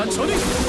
천천히.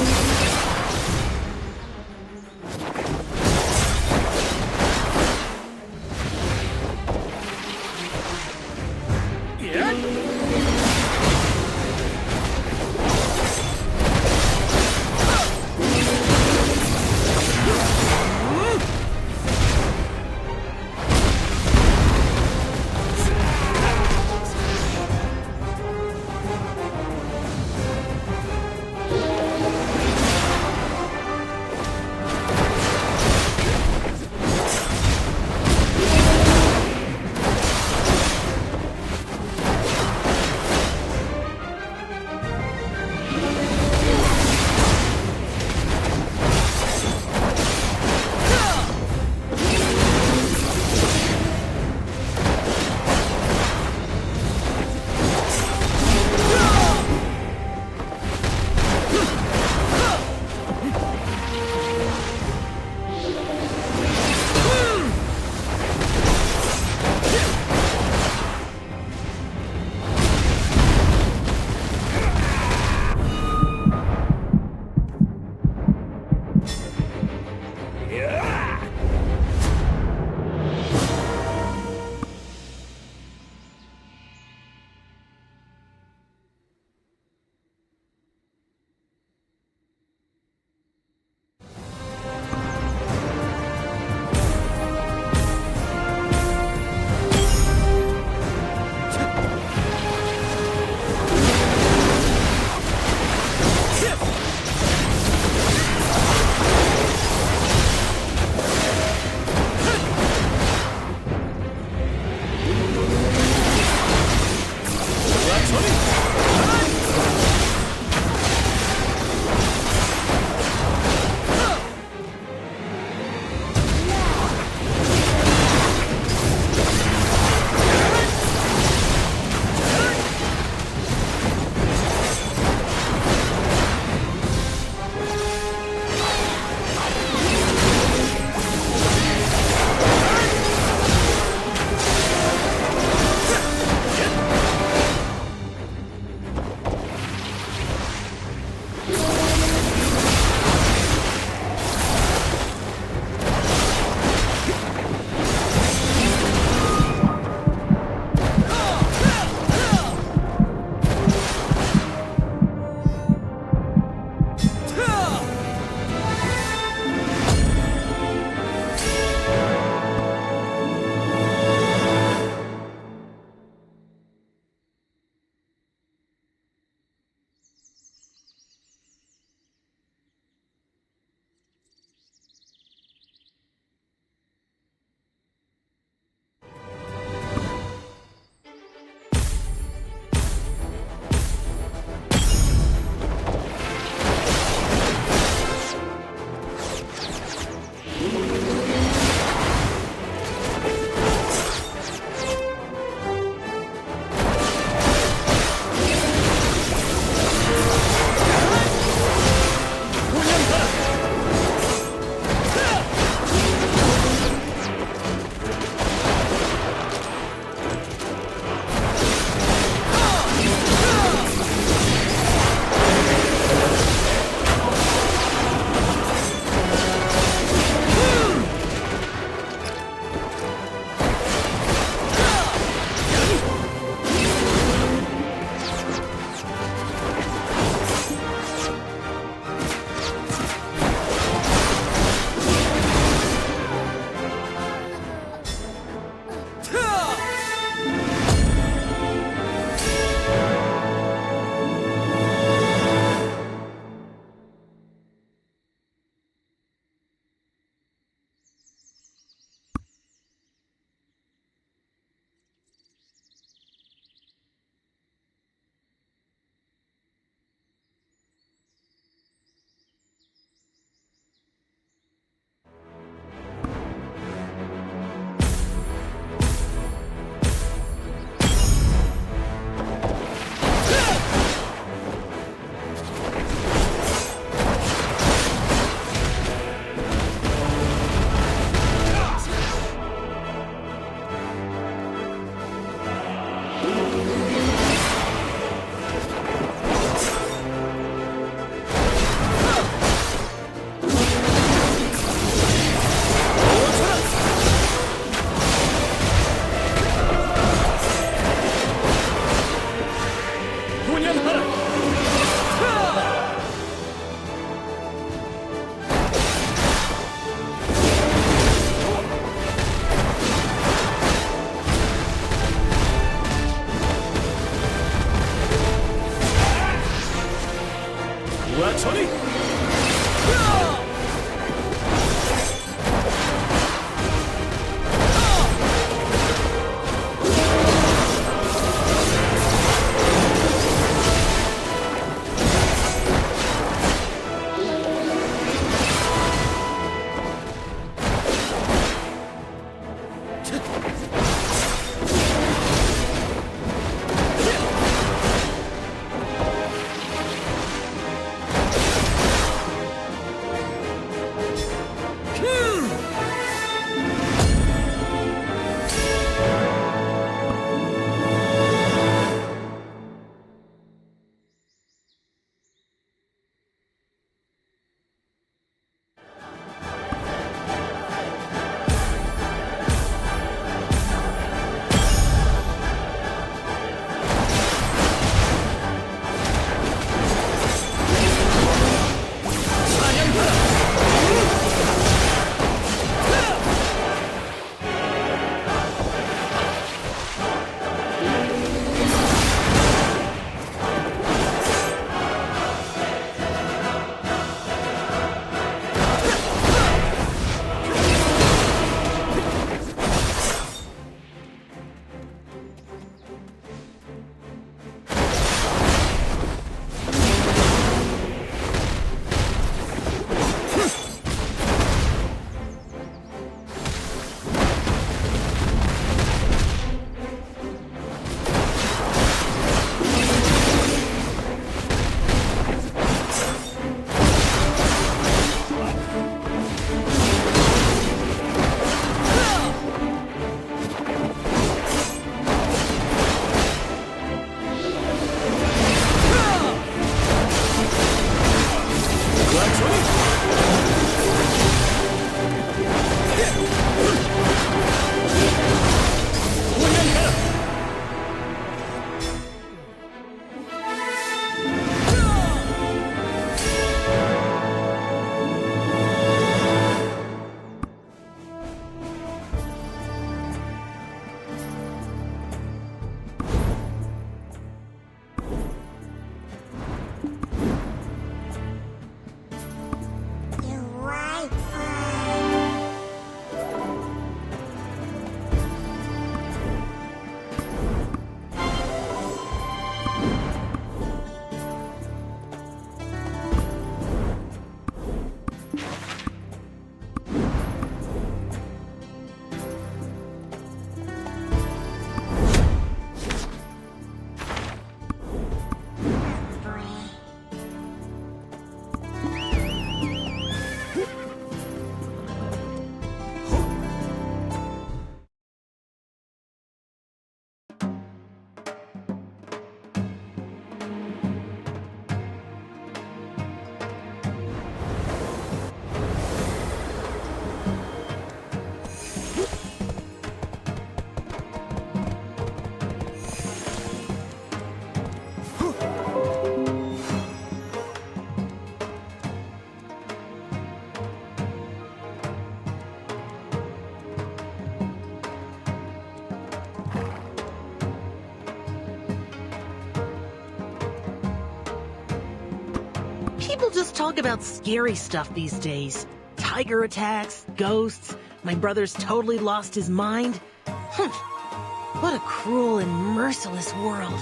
People just talk about scary stuff these days. Tiger attacks, ghosts, my brother's totally lost his mind. What a cruel and merciless world.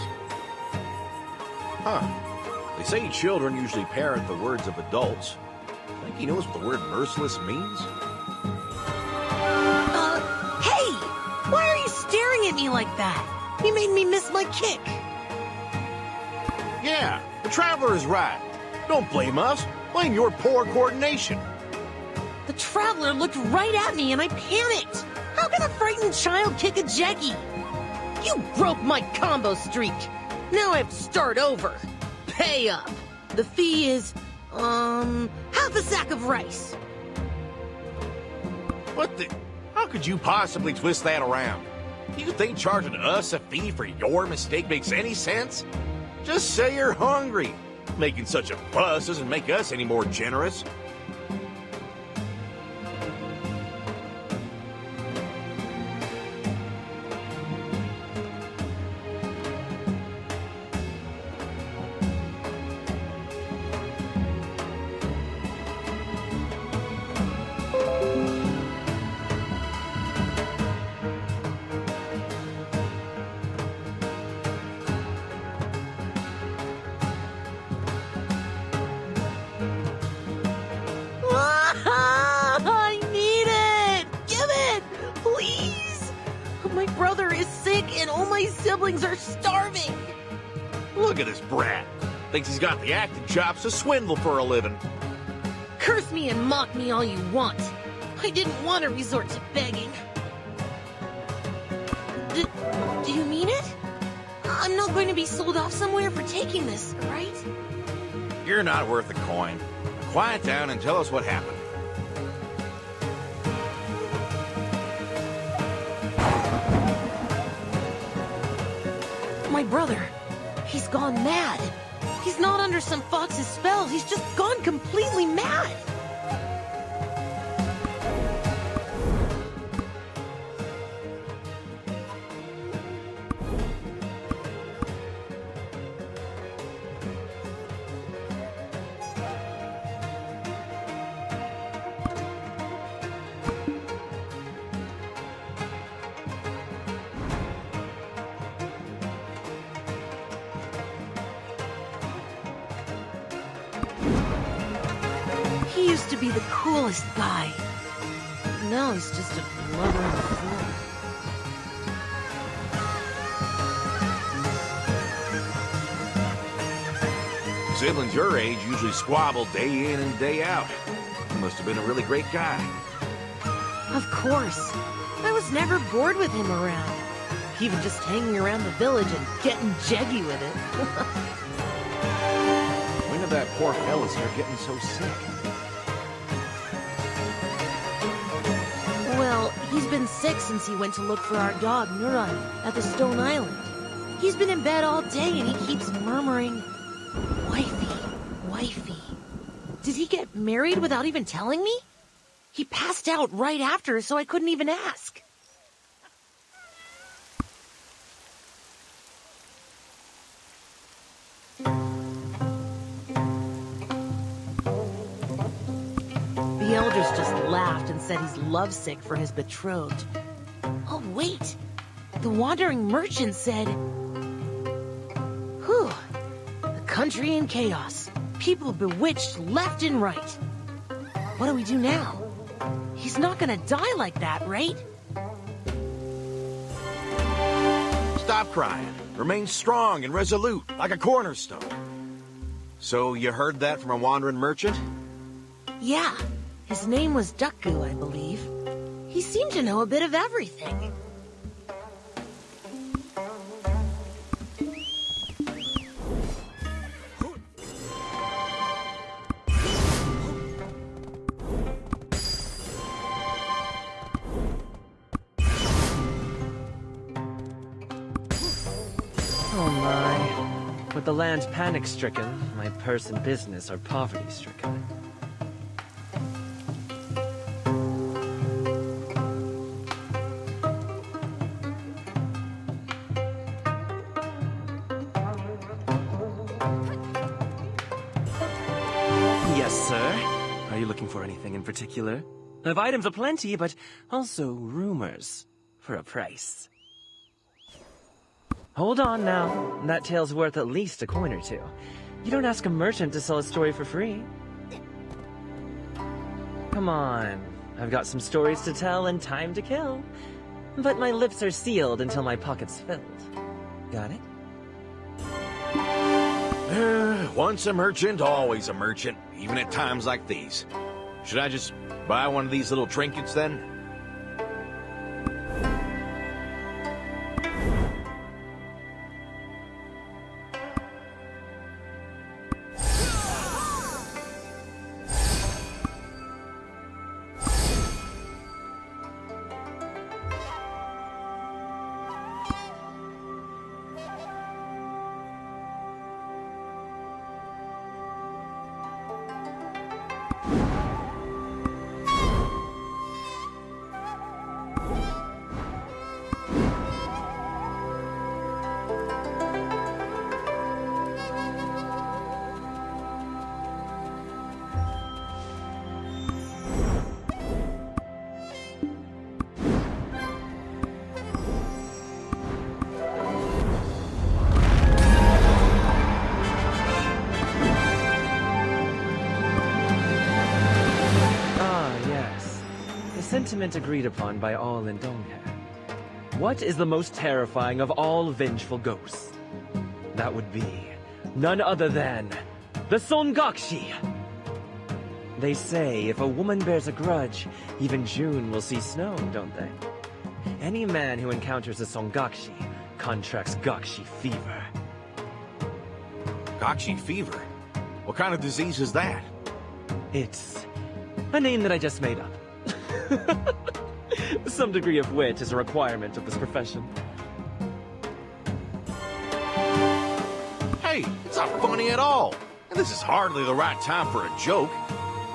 Huh. They say children usually parrot the words of adults. Think he knows what the word merciless means? Hey! Why are you staring at me like that? You made me miss my kick. Yeah, the Traveler is right. Don't blame us. Blame your poor coordination. The Traveler looked right at me and I panicked. How can a frightened child kick a Jackie? You broke my combo streak. Now I have to start over. Pay up. The fee is, half a sack of rice. What the? How could you possibly twist that around? You think charging us a fee for your mistake makes any sense? Just say you're hungry. Making such a fuss doesn't make us any more generous. brother is sick and all my siblings are starving. Look at this brat. Thinks he's got the acting chops to swindle for a living. Curse me and mock me all you want. I didn't want to resort to begging. Do you mean it? I'm not going to be sold off somewhere for taking this, right? You're not worth a coin. Quiet down and tell us what happened. My brother, he's gone mad. He's not under some fox's spell. He's just gone completely mad. He used to be the coolest guy. Now he's just a blubbering fool. Siblings your age usually squabble day in and day out. He must have been a really great guy. Of course. I was never bored with him around. Even just hanging around the village and getting jeggy with it. When did that poor fella start getting so sick? Well, he's been sick since he went to look for our dog, Nuran, at the Stone Island. He's been in bed all day and he keeps murmuring, "Wifey, wifey." Did he get married without even telling me? He passed out right after, so I couldn't even ask. The elders just laughed and said he's lovesick for his betrothed. Oh, wait. The wandering merchant said... Whew. The country in chaos. People bewitched left and right. What do we do now? He's not gonna die like that, right? Stop crying. Remain strong and resolute, like a cornerstone. So you heard that from a wandering merchant? Yeah. His name was Dukku, I believe. He seemed to know a bit of everything. Oh my. With the land panic-stricken, my purse and business are poverty-stricken. Yes, sir. Are you looking for anything in particular? I've items aplenty, but also rumors for a price. Hold on now. That tale's worth at least a coin or two. You don't ask a merchant to sell a story for free. Come on. I've got some stories to tell and time to kill. But my lips are sealed until my pocket's filled. Got it? Once a merchant, always a merchant, even at times like these. Should I just buy one of these little trinkets then? Sentiment agreed upon by all in Donghe. What is the most terrifying of all vengeful ghosts? That would be none other than the Songakshi. They say if a woman bears a grudge, even June will see snow, don't they? Any man who encounters a Songakshi contracts Gakshi fever. Gakshi fever? What kind of disease is that? It's a name that I just made up. Some degree of wit is a requirement of this profession. Hey, it's not funny at all. And this is hardly the right time for a joke.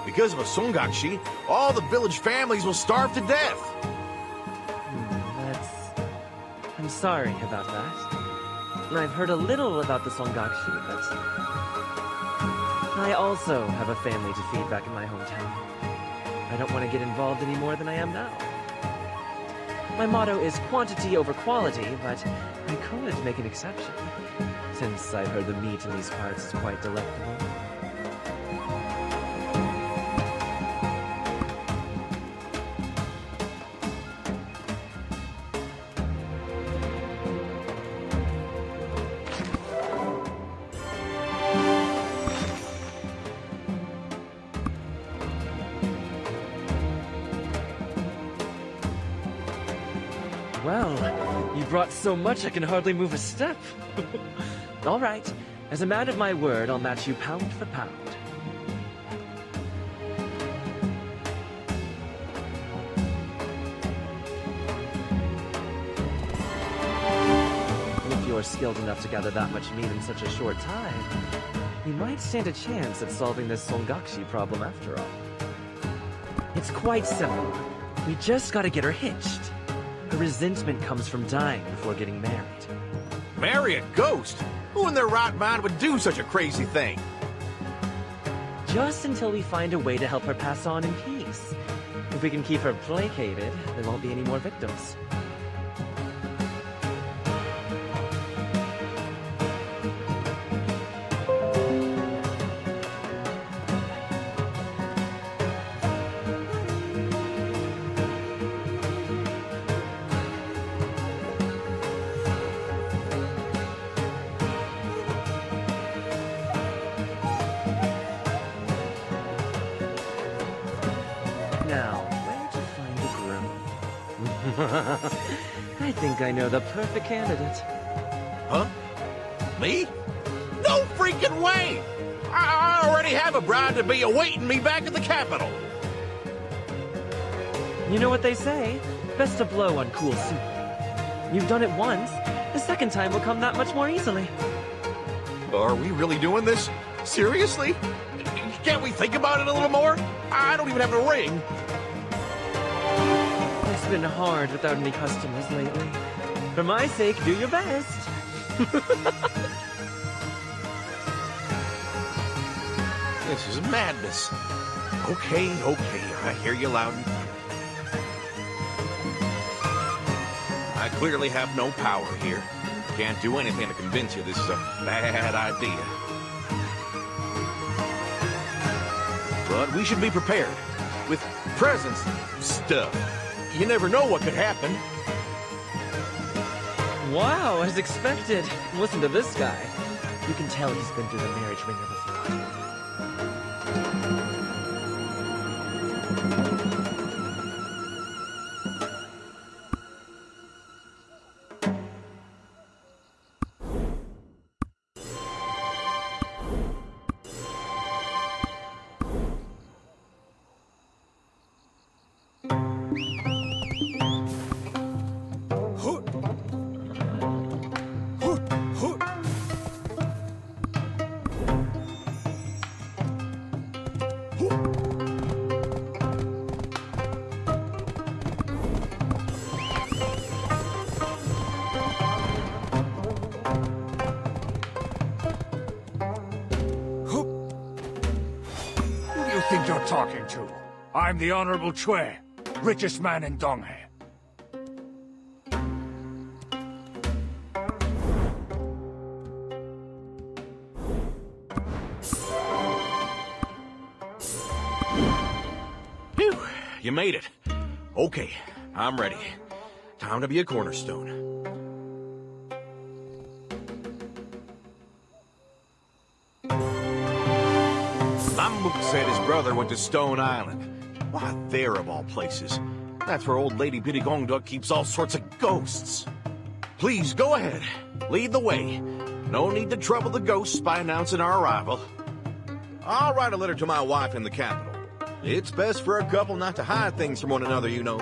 Because of a Songakshi, all the village families will starve to death. I'm sorry about that. I've heard a little about the Songakshi, but I also have a family to feed back in my hometown. I don't want to get involved any more than I am now. My motto is quantity over quality, but I could make an exception, since I've heard the meat in these parts is quite delectable. Well, you brought so much I can hardly move a step. All right, as a man of my word, I'll match you pound for pound. If you're skilled enough to gather that much meat in such a short time, you might stand a chance at solving this Songakshi problem after all. It's quite simple. We just gotta get her hitched. Her resentment comes from dying before getting married. Marry a ghost? Who in their right mind would do such a crazy thing? Just until we find a way to help her pass on in peace. If we can keep her placated, there won't be any more victims. Now, where to find a groom? I think I know the perfect candidate. Huh? Me? No freaking way! I already have a bride-to-be awaiting me back at the capital. You know what they say? Best to blow on cool soup. You've done it once. The second time will come that much more easily. Are we really doing this? Seriously? Can't we think about it a little more? I don't even have a ring. It's been hard without any customers lately. For my sake, do your best. This is madness. Okay, I hear you loud and clear. I clearly have no power here. Can't do anything to convince you this is a bad idea. But we should be prepared. With presents and stuff. You never know what could happen. Wow, as expected. Listen to this guy. You can tell he's been through the marriage ringer before. Think you're talking to? I'm the Honorable Chue, richest man in Donghae. Phew, you made it. Okay, I'm ready. time to be a cornerstone. Samuk said his brother went to Stone Island. Why, there of all places. That's where old Lady Biddy Gongduk keeps all sorts of ghosts. Please, go ahead. Lead the way. No need to trouble the ghosts by announcing our arrival. I'll write a letter to my wife in the capital. It's best for a couple not to hide things from one another, you know.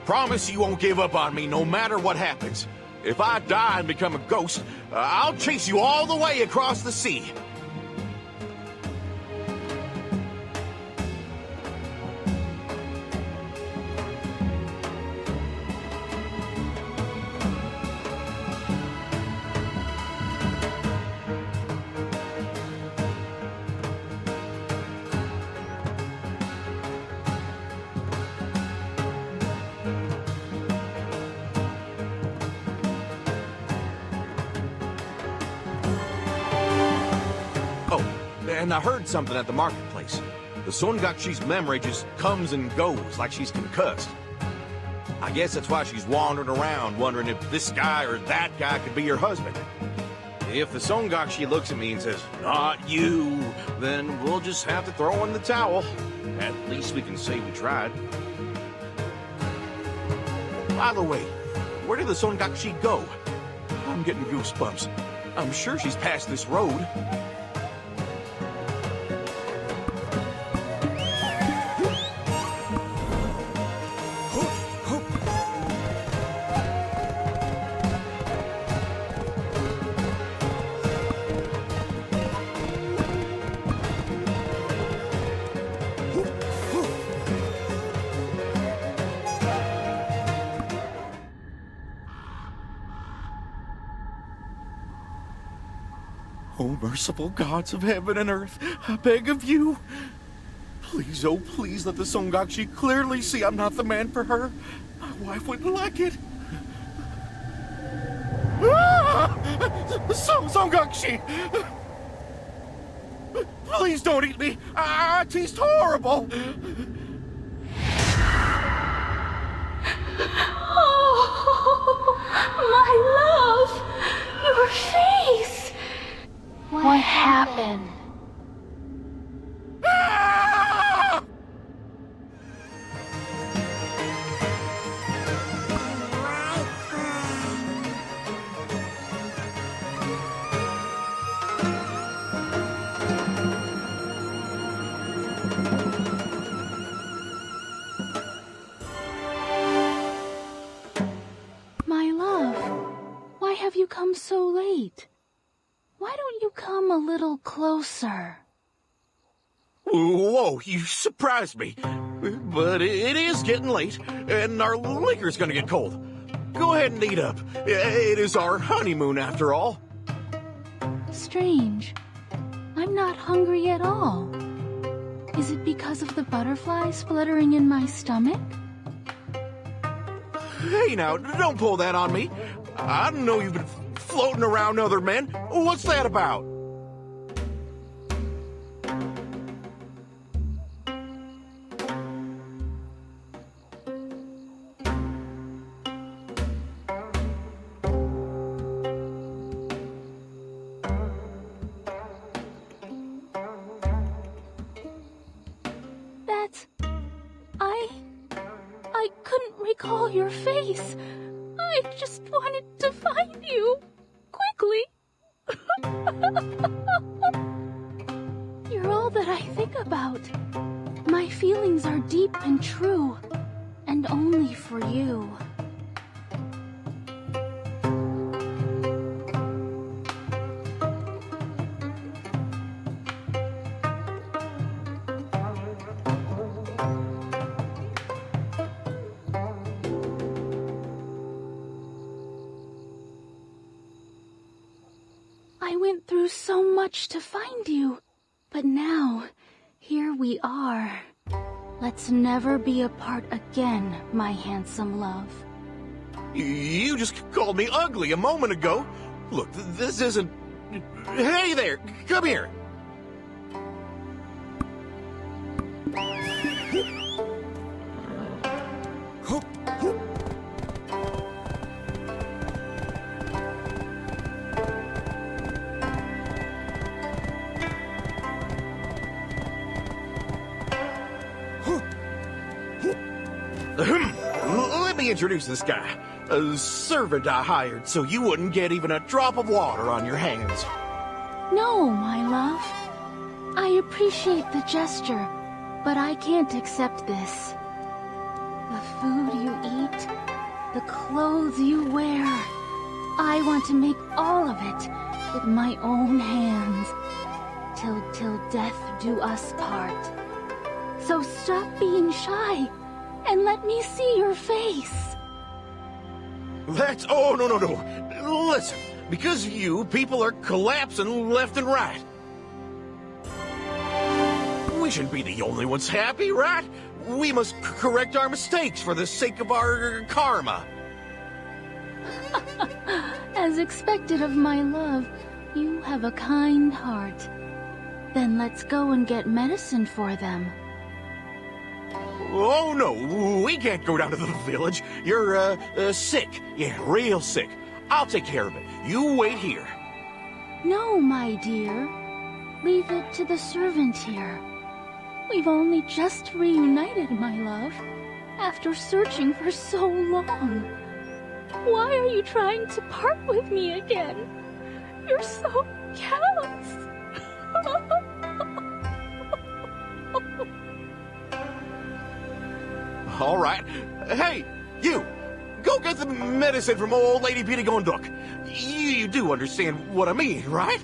Promise you won't give up on me no matter what happens. If I die and become a ghost, I'll chase you all the way across the sea. And I heard something at the marketplace. The Songakshi's memory just comes and goes like she's concussed. I guess that's why she's wandering around wondering if this guy or that guy could be her husband. If the Songakshi looks at me and says, "Not you," then we'll just have to throw in the towel. At least we can say we tried. By the way, where did the Songakshi go? I'm getting goosebumps. I'm sure she's past this road. Oh, merciful gods of heaven and earth, I beg of you. Please, oh please, let the Songakshi clearly see I'm not the man for her. My wife wouldn't like it. Songakshi! Please don't eat me. It tastes horrible. Oh, my love, your face. What happened? have you come so late? Why don't you come a little closer? Whoa, you surprised me. But it is getting late, and our liquor's gonna get cold. Go ahead and eat up. It is our honeymoon, after all. Strange. I'm not hungry at all. Is it because of the butterflies fluttering in my stomach? Hey now, don't pull that on me. I know you've been floating around other men. What's that about? I couldn't recall your face. I just wanted to find you. Quickly. You're all that I think about. My feelings are deep and true, and only for you. I went through so much to find you, but now, here we are. Let's never be apart again, my handsome love. You just called me ugly a moment ago. Look, this isn't... Hey there, come here. Let me introduce this guy. A servant I hired so you wouldn't get even a drop of water on your hands. No, my love. I appreciate the gesture, but I can't accept this. The food you eat, the clothes you wear, I want to make all of it with my own hands. Till death do us part. So stop being shy and let me see your face. That's... Oh, no. Listen, because of you, people are collapsing left and right. We shouldn't be the only ones happy, right? We must correct our mistakes for the sake of our karma. As expected of my love, you have a kind heart. Then let's go and get medicine for them. Oh, no, we can't go down to the village. You're, sick. Yeah, real sick. I'll take care of it. You wait here. No, my dear. Leave it to the servant here. We've only just reunited, my love, after searching for so long. Why are you trying to part with me again? You're so callous. All right. Hey, you! Go get the medicine from old Lady Petey Gonduk. You do understand what I mean, right?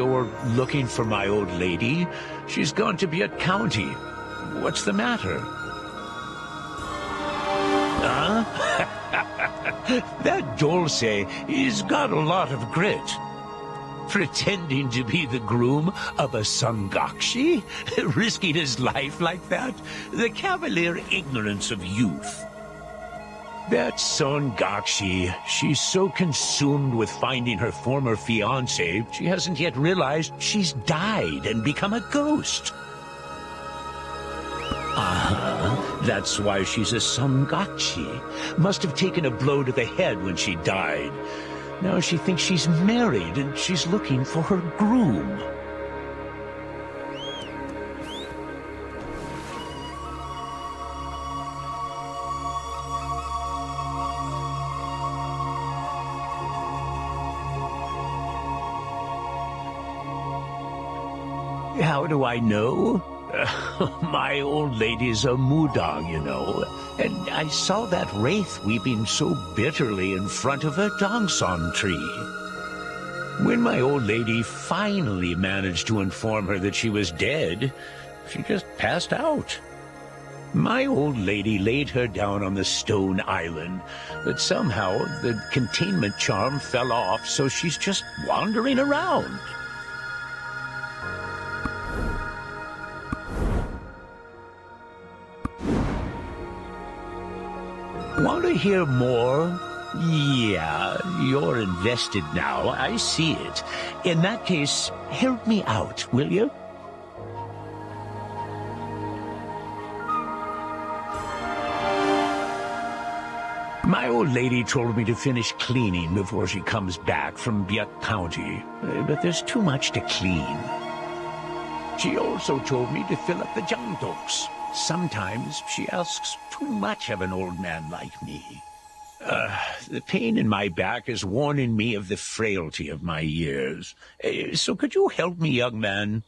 you're looking for my old lady? She's gone to Butte County. What's the matter? Huh? That Dulce has got a lot of grit. Pretending to be the groom of a Songakshi? Risking his life like that? The cavalier ignorance of youth. That Songakshi, she's so consumed with finding her former fiancé, she hasn't yet realized she's died and become a ghost. That's why she's a Songakshi. Must have taken a blow to the head when she died. Now she thinks she's married and she's looking for her groom. How do I know? My old lady's a Mudang, you know, and I saw that wraith weeping so bitterly in front of a Dongson tree. When my old lady finally managed to inform her that she was dead, she just passed out. My old lady laid her down on the stone island, but somehow the containment charm fell off, so she's just wandering around. Want to hear more? Yeah, you're invested now. I see it. In that case, help me out, will you? My old lady told me to finish cleaning before she comes back from Butte County, but there's too much to clean. She also told me to fill up the jangdoks. Sometimes she asks too much of an old man like me. The pain in my back is warning me of the frailty of my years. So could you help me, young man?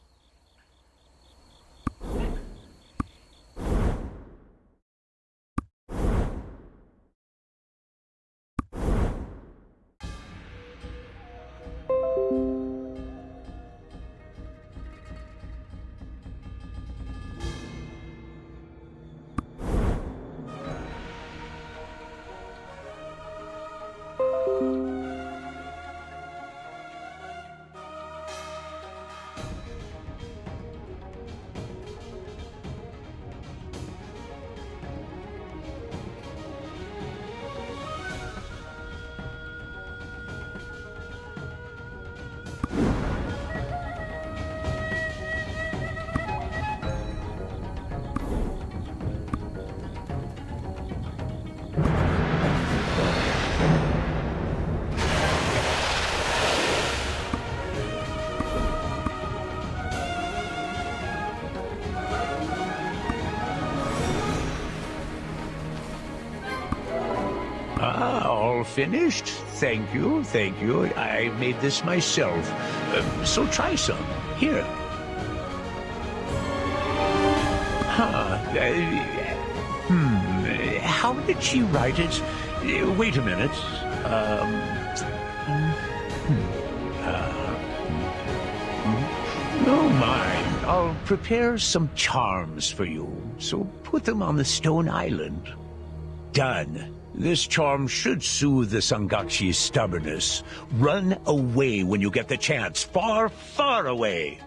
All finished? Thank you, thank you. I made this myself. So try some. Here. How did she write it? Wait a minute. No mind. I'll prepare some charms for you. So put them on the stone island. Done. This charm should soothe the Songakshi's stubbornness. Run away when you get the chance. Far, far away.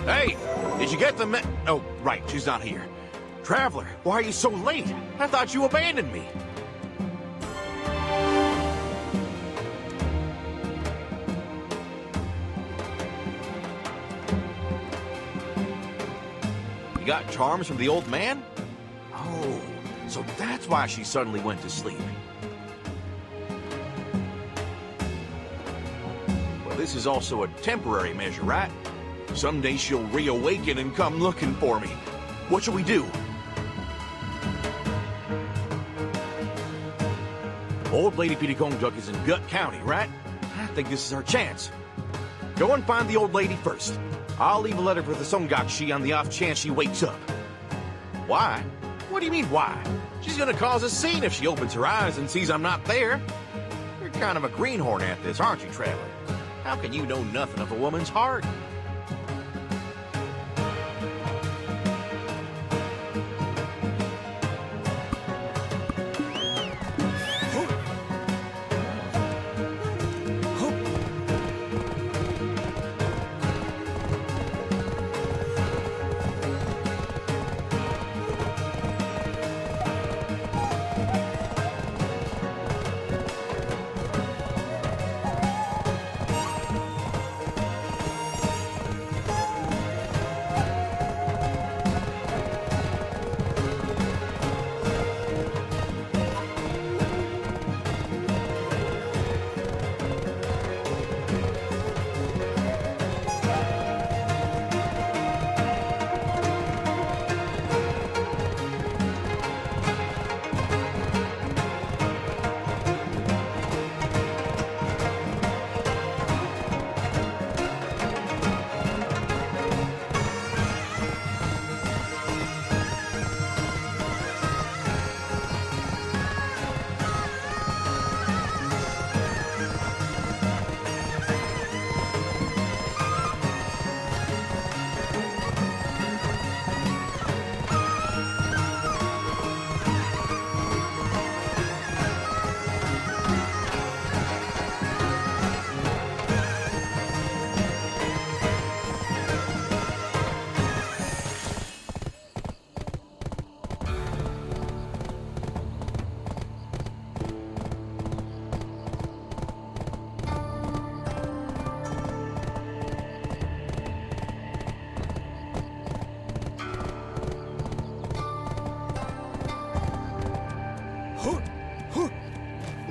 Hey, did you get the Oh, right, she's not here. Traveler, why are you so late? I thought you abandoned me. You got charms from the old man? Oh, so that's why she suddenly went to sleep. Well, this is also a temporary measure, right? Someday she'll reawaken and come looking for me. What shall we do? Old Lady Pitikongjuk is in Gut County, right? I think this is our chance. Go and find the old lady first. I'll leave a letter for the Songakshi on the off chance she wakes up. Why? What do you mean, why? She's gonna cause a scene if she opens her eyes and sees I'm not there. You're kind of a greenhorn at this, aren't you, Traveler? How can you know nothing of a woman's heart?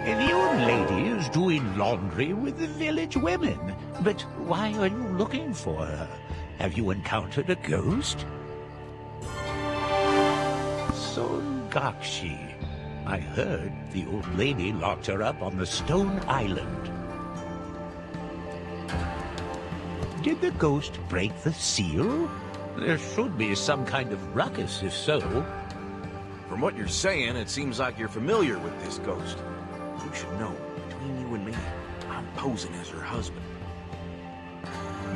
The old lady is doing laundry with the village women. But why are you looking for her? Have you encountered a ghost? Songakshi. I heard the old lady locked her up on the stone island. Did the ghost break the seal? There should be some kind of ruckus if so. From what you're saying, it seems like you're familiar with this ghost. You should know, between you and me, I'm posing as her husband.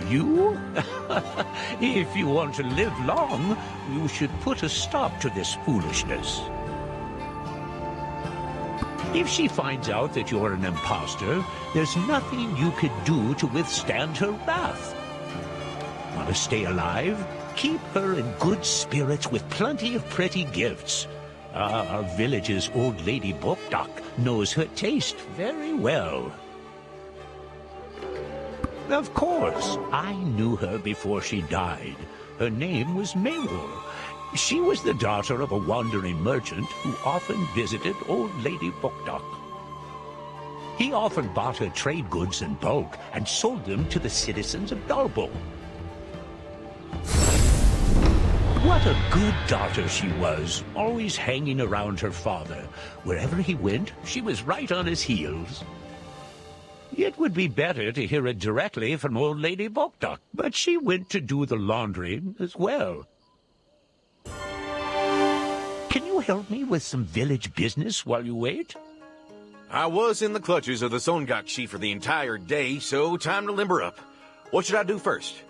You? If you want to live long, you should put a stop to this foolishness. If she finds out that you're an imposter, there's nothing you could do to withstand her wrath. Want to stay alive? Keep her in good spirits with plenty of pretty gifts. Our village's old lady Bokdak knows her taste very well. Of course, I knew her before she died. Her name was Maywol. She was the daughter of a wandering merchant who often visited old Lady Bokdak. He often bought her trade goods in bulk and sold them to the citizens of Dalbo. What a good daughter she was, always hanging around her father. Wherever he went, she was right on his heels. It would be better to hear it directly from old Lady Bokdak, but she went to do the laundry as well. Can you help me with some village business while you wait? I was in the clutches of the Songakshi for the entire day, so time to limber up. What should I do first?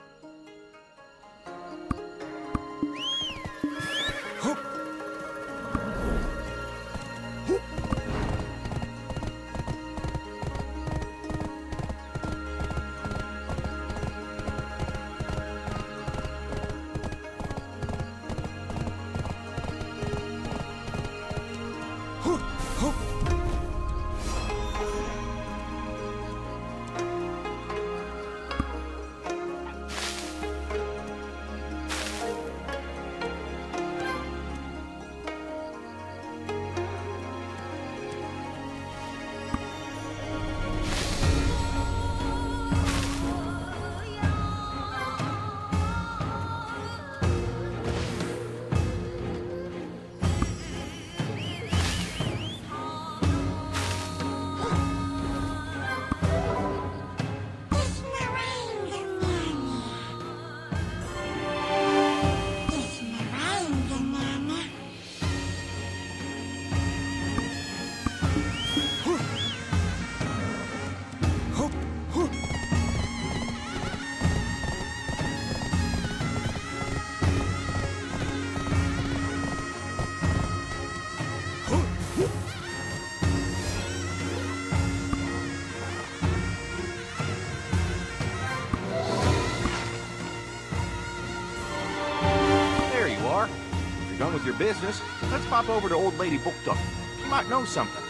your business, let's pop over to Old Lady Book Talk. She might know something.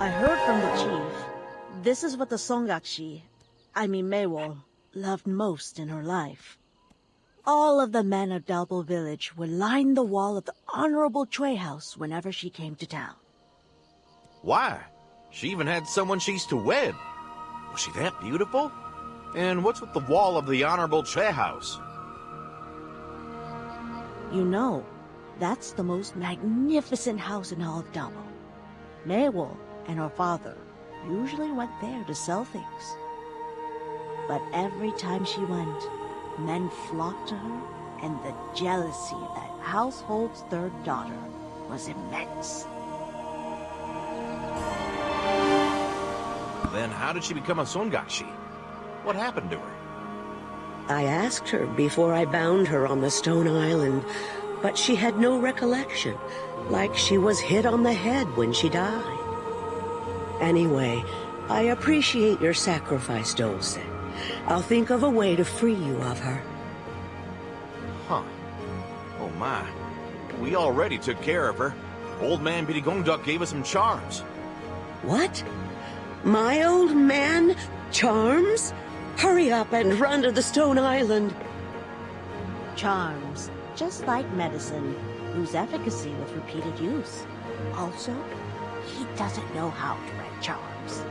I heard from the chief. This is what the Songakshi, Meiwo, loved most in her life. All of the men of Dalbo village would line the wall of the Honorable Chue house whenever she came to town. Why? She even had someone she's to wed. Was she that beautiful? And what's with the wall of the Honorable Chue house? You know, that's the most magnificent house in all of Dalbo. Meiwo and her father usually went there to sell things. But every time she went, men flocked to her, and the jealousy of that household's third daughter was immense. Then how did she become a Songakshi? What happened to her? I asked her before I bound her on the stone island, but she had no recollection, like she was hit on the head when she died. Anyway, I appreciate your sacrifice, Dulce. I'll think of a way to free you of her. Huh. Oh my. We already took care of her. Old man Biddy-Gong-Duck gave us some charms. What? My old man? Charms? Hurry up and run to the stone island. Charms, just like medicine, lose efficacy with repeated use. Also, he doesn't know how to read charms.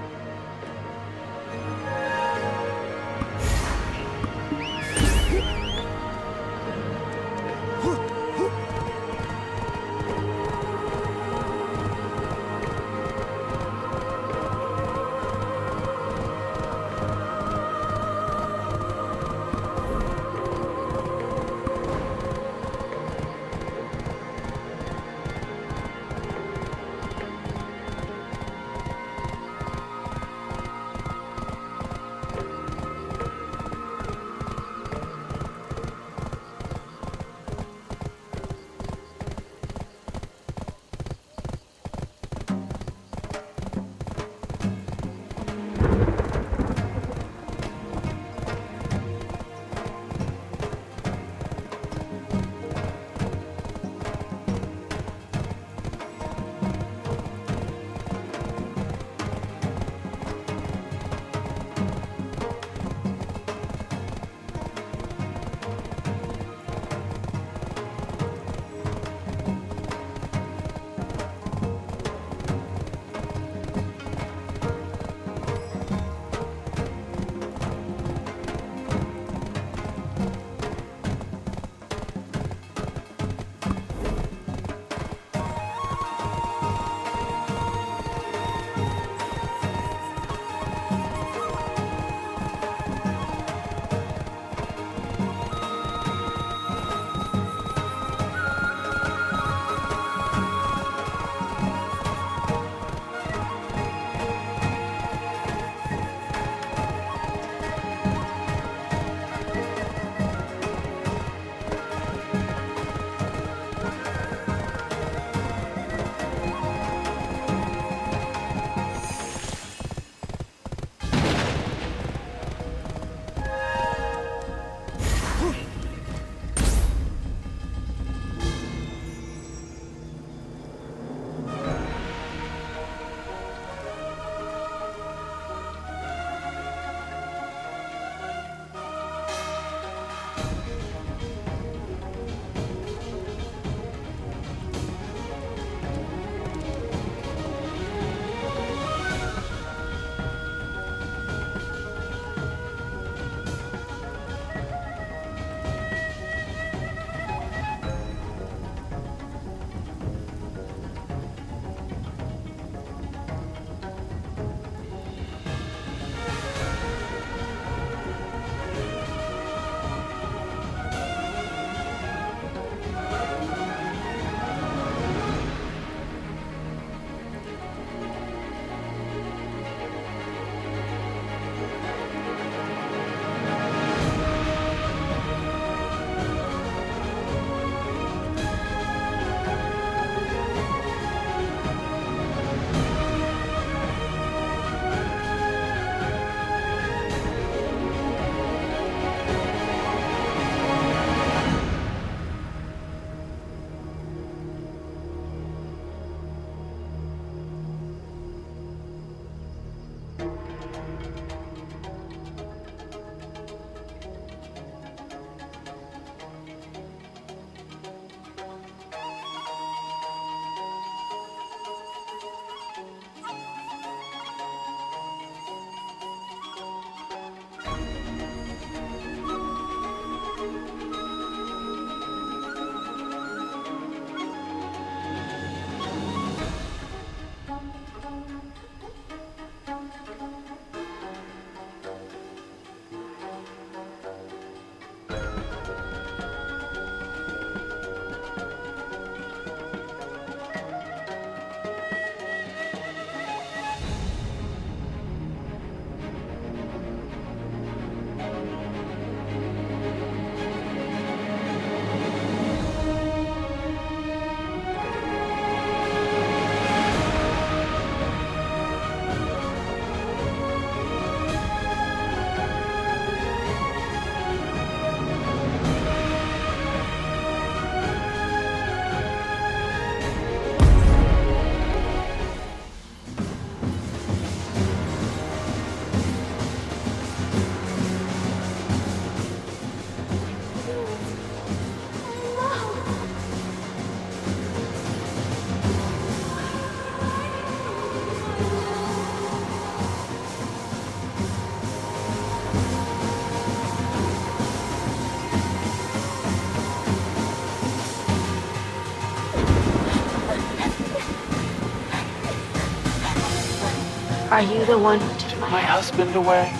Are you the one who took my husband away?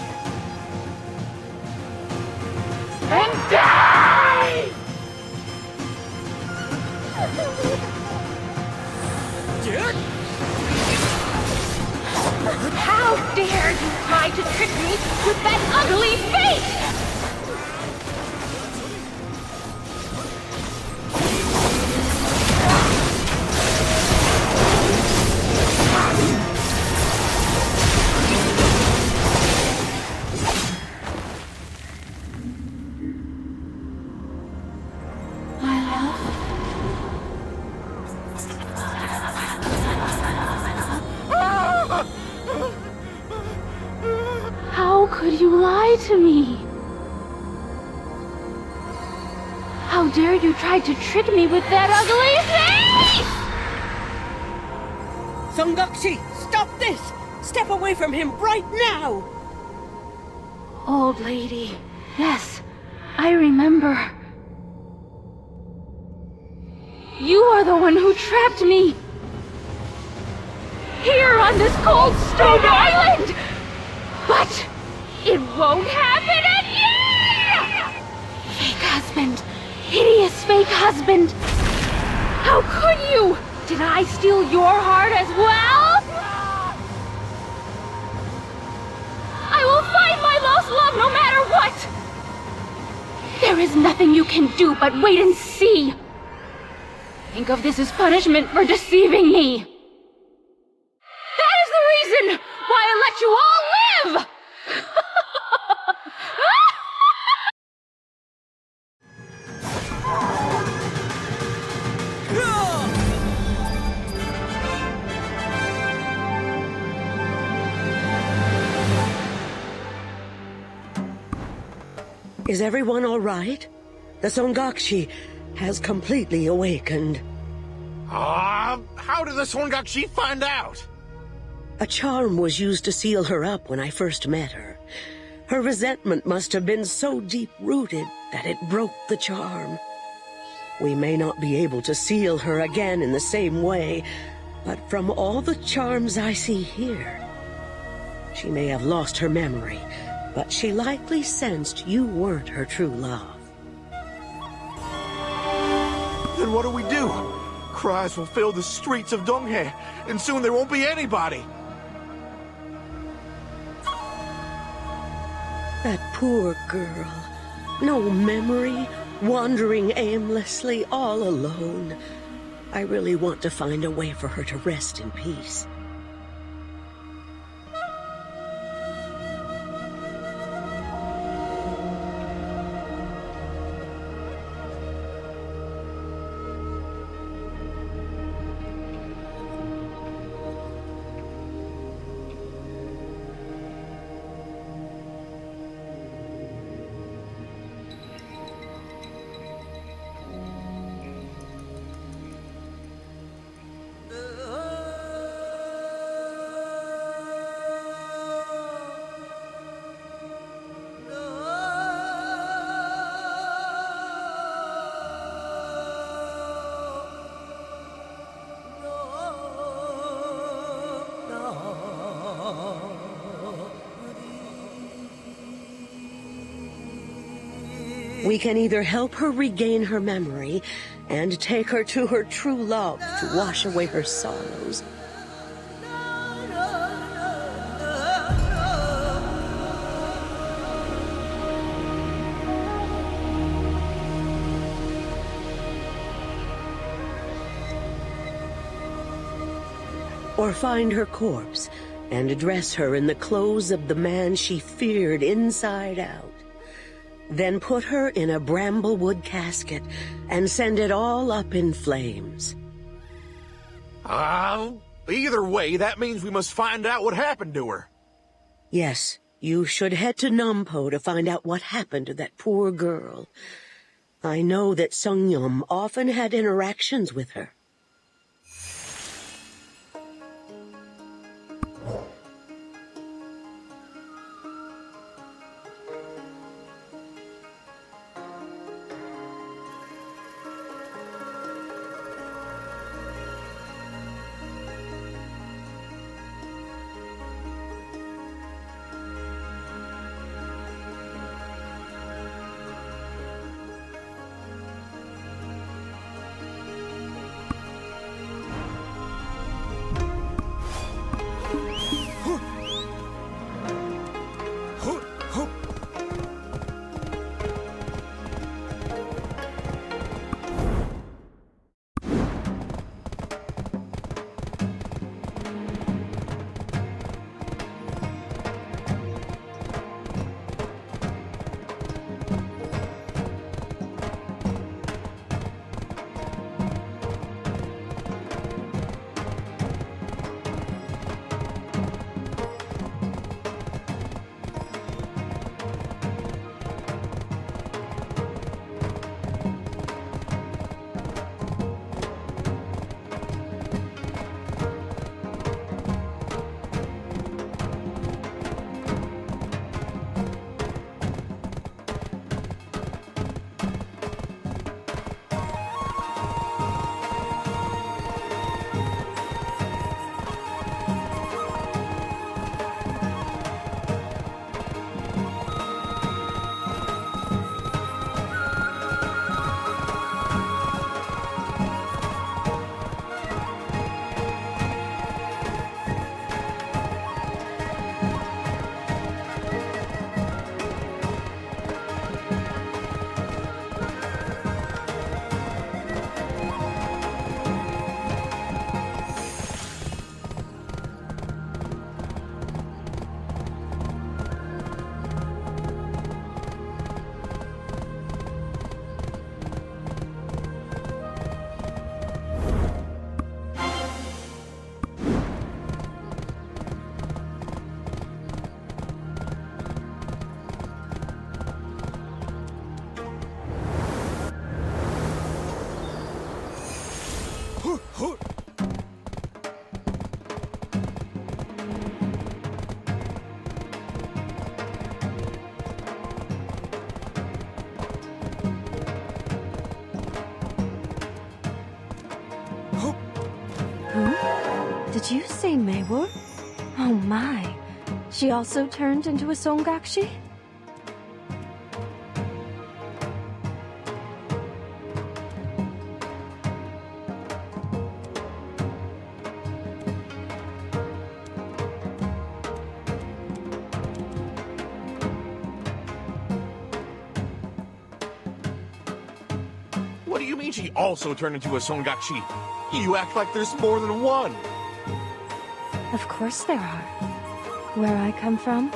And die! How dare you try to trick me with that ugly face! How could you lie to me? How dare you try to trick me with that ugly face! Songakshi, stop this! Step away from him right now! Old lady, yes, I remember. You are the one who trapped me! Here on this cold stone island! But it won't happen again! Fake husband! Hideous fake husband! How could you? Did I steal your heart as well? I will find my lost love no matter what! There is nothing you can do but wait and see! Think of this as punishment for deceiving me! That is the reason why I let you all live! Is everyone all right? The Songakshi has completely awakened. How did the Songakshi find out? A charm was used to seal her up when I first met her. Her resentment must have been so deep-rooted that it broke the charm. We may not be able to seal her again in the same way, but from all the charms I see here, she may have lost her memory, but she likely sensed you weren't her true love. Then what do we do? Cries will fill the streets of Donghae, and soon there won't be anybody. That poor girl. No memory, wandering aimlessly, all alone. I really want to find a way for her to rest in peace. We can either help her regain her memory and take her to her true love to wash away her sorrows. Or find her corpse and dress her in the clothes of the man she feared inside out. Then put her in a bramblewood casket and send it all up in flames. Either way, that means we must find out what happened to her. Yes, you should head to Nampo to find out what happened to that poor girl. I know that Sungyum often had interactions with her. Did you say Maewon? Oh my. She also turned into a Songakshi? What do you mean she also turned into a Songakshi? You act like there's more than one. Of course there are. Where I come from,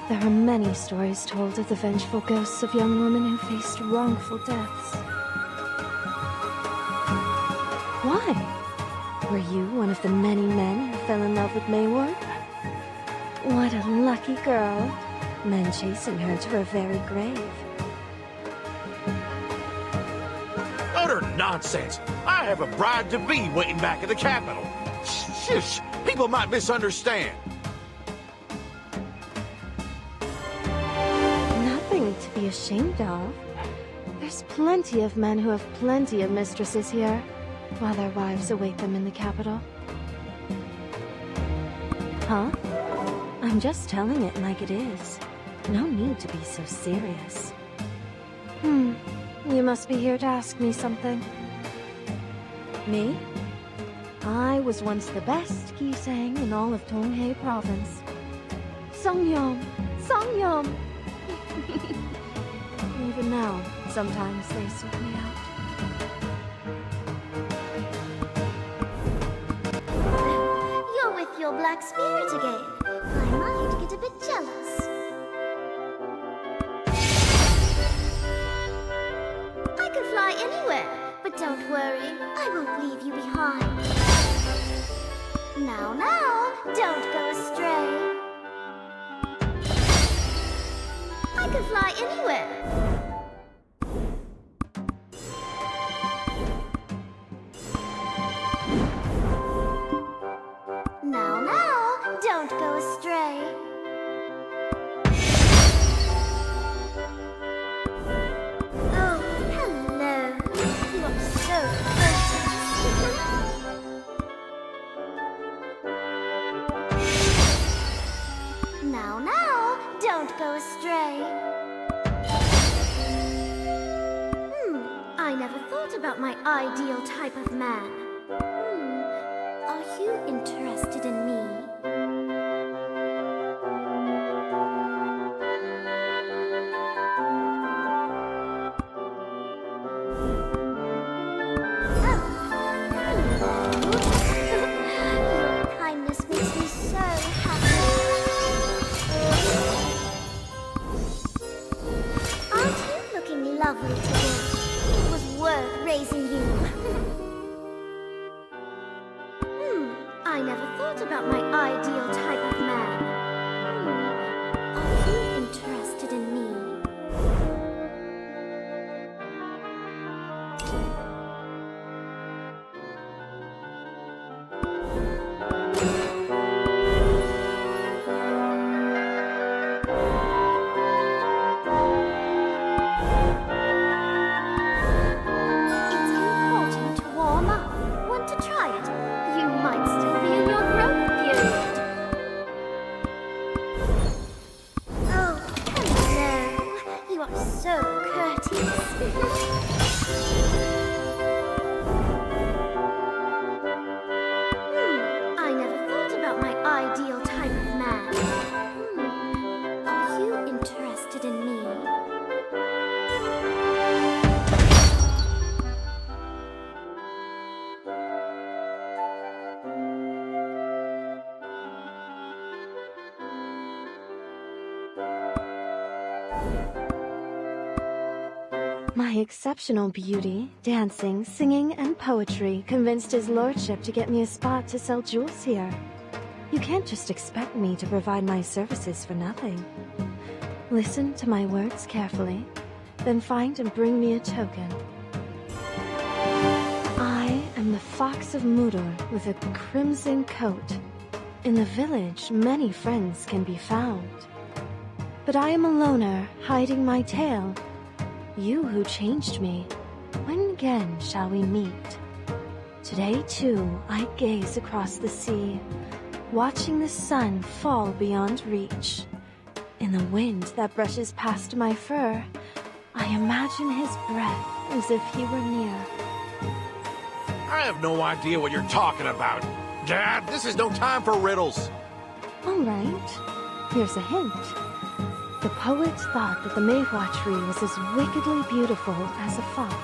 there are many stories told of the vengeful ghosts of young women who faced wrongful deaths. Why? Were you one of the many men who fell in love with Maewon? What a lucky girl. Men chasing her to her very grave. Utter nonsense! I have a bride-to-be waiting back at the capital. Shush! People might misunderstand. Nothing to be ashamed of. There's plenty of men who have plenty of mistresses here, while their wives await them in the capital. Huh? I'm just telling it like it is. No need to be so serious. You must be here to ask me something. Me? I was once the best Kisang in all of Tonghei province. Songyom! Songyom! Even now, sometimes they sort me out. You're with your black spirit again. I might get a bit jealous. I can fly anywhere, but don't worry, I won't leave you behind. Now, don't go astray. I can fly anywhere. Now, don't go astray. Oh, hello. You are so pretty. Now, don't go astray. I never thought about my ideal type of man. Are you interested in me? Your kindness makes me so happy. Aren't you looking lovely today? It was worth raising you. I never thought about my ideal type of man. Are you interested in me? It's important to warm up. Want to try it? You might still be in your growth period. Oh, hello. You are so courteous. I never thought about my ideal type of man. Are you interested in me? My exceptional beauty, dancing, singing, and poetry convinced his lordship to get me a spot to sell jewels here. You can't just expect me to provide my services for nothing. Listen to my words carefully, then find and bring me a token. I am the Fox of Mudor with a crimson coat. In the village, many friends can be found. But I am a loner, hiding my tail. You who changed me, when again shall we meet? Today, too, I gaze across the sea, watching the sun fall beyond reach. In the wind that brushes past my fur, I imagine his breath as if he were near. I have no idea what you're talking about. Dad, this is no time for riddles. All right, here's a hint. The poet thought that the Mayhua tree was as wickedly beautiful as a fox.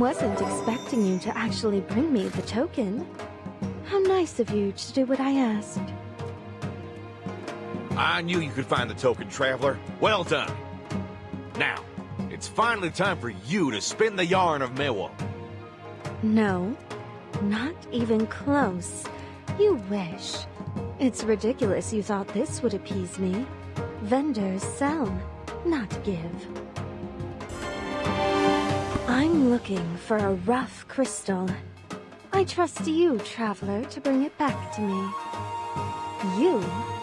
wasn't expecting you to actually bring me the token. How nice of you to do what I asked. I knew you could find the token, Traveler. Well done. Now, it's finally time for you to spin the yarn of Mewol. No, not even close. You wish. It's ridiculous you thought this would appease me. Vendors sell, not give. I'm looking for a rough crystal. I trust you, Traveler, to bring it back to me. You,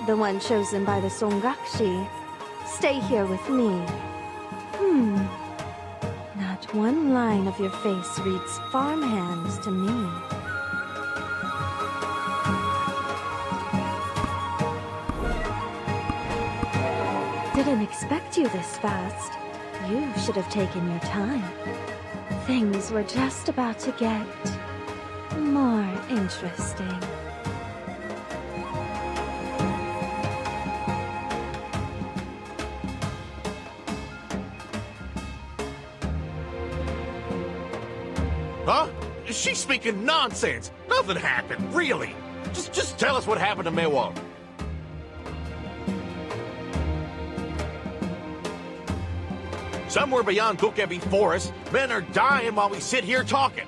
the one chosen by the Songakshi, stay here with me. Not one line of your face reads farmhands to me. Didn't expect you this fast. You should have taken your time. Things were just about to get more interesting. Huh? She's speaking nonsense. Nothing happened, really. Just tell us what happened to Mewol. Somewhere beyond Dokebi Forest, men are dying while we sit here talking.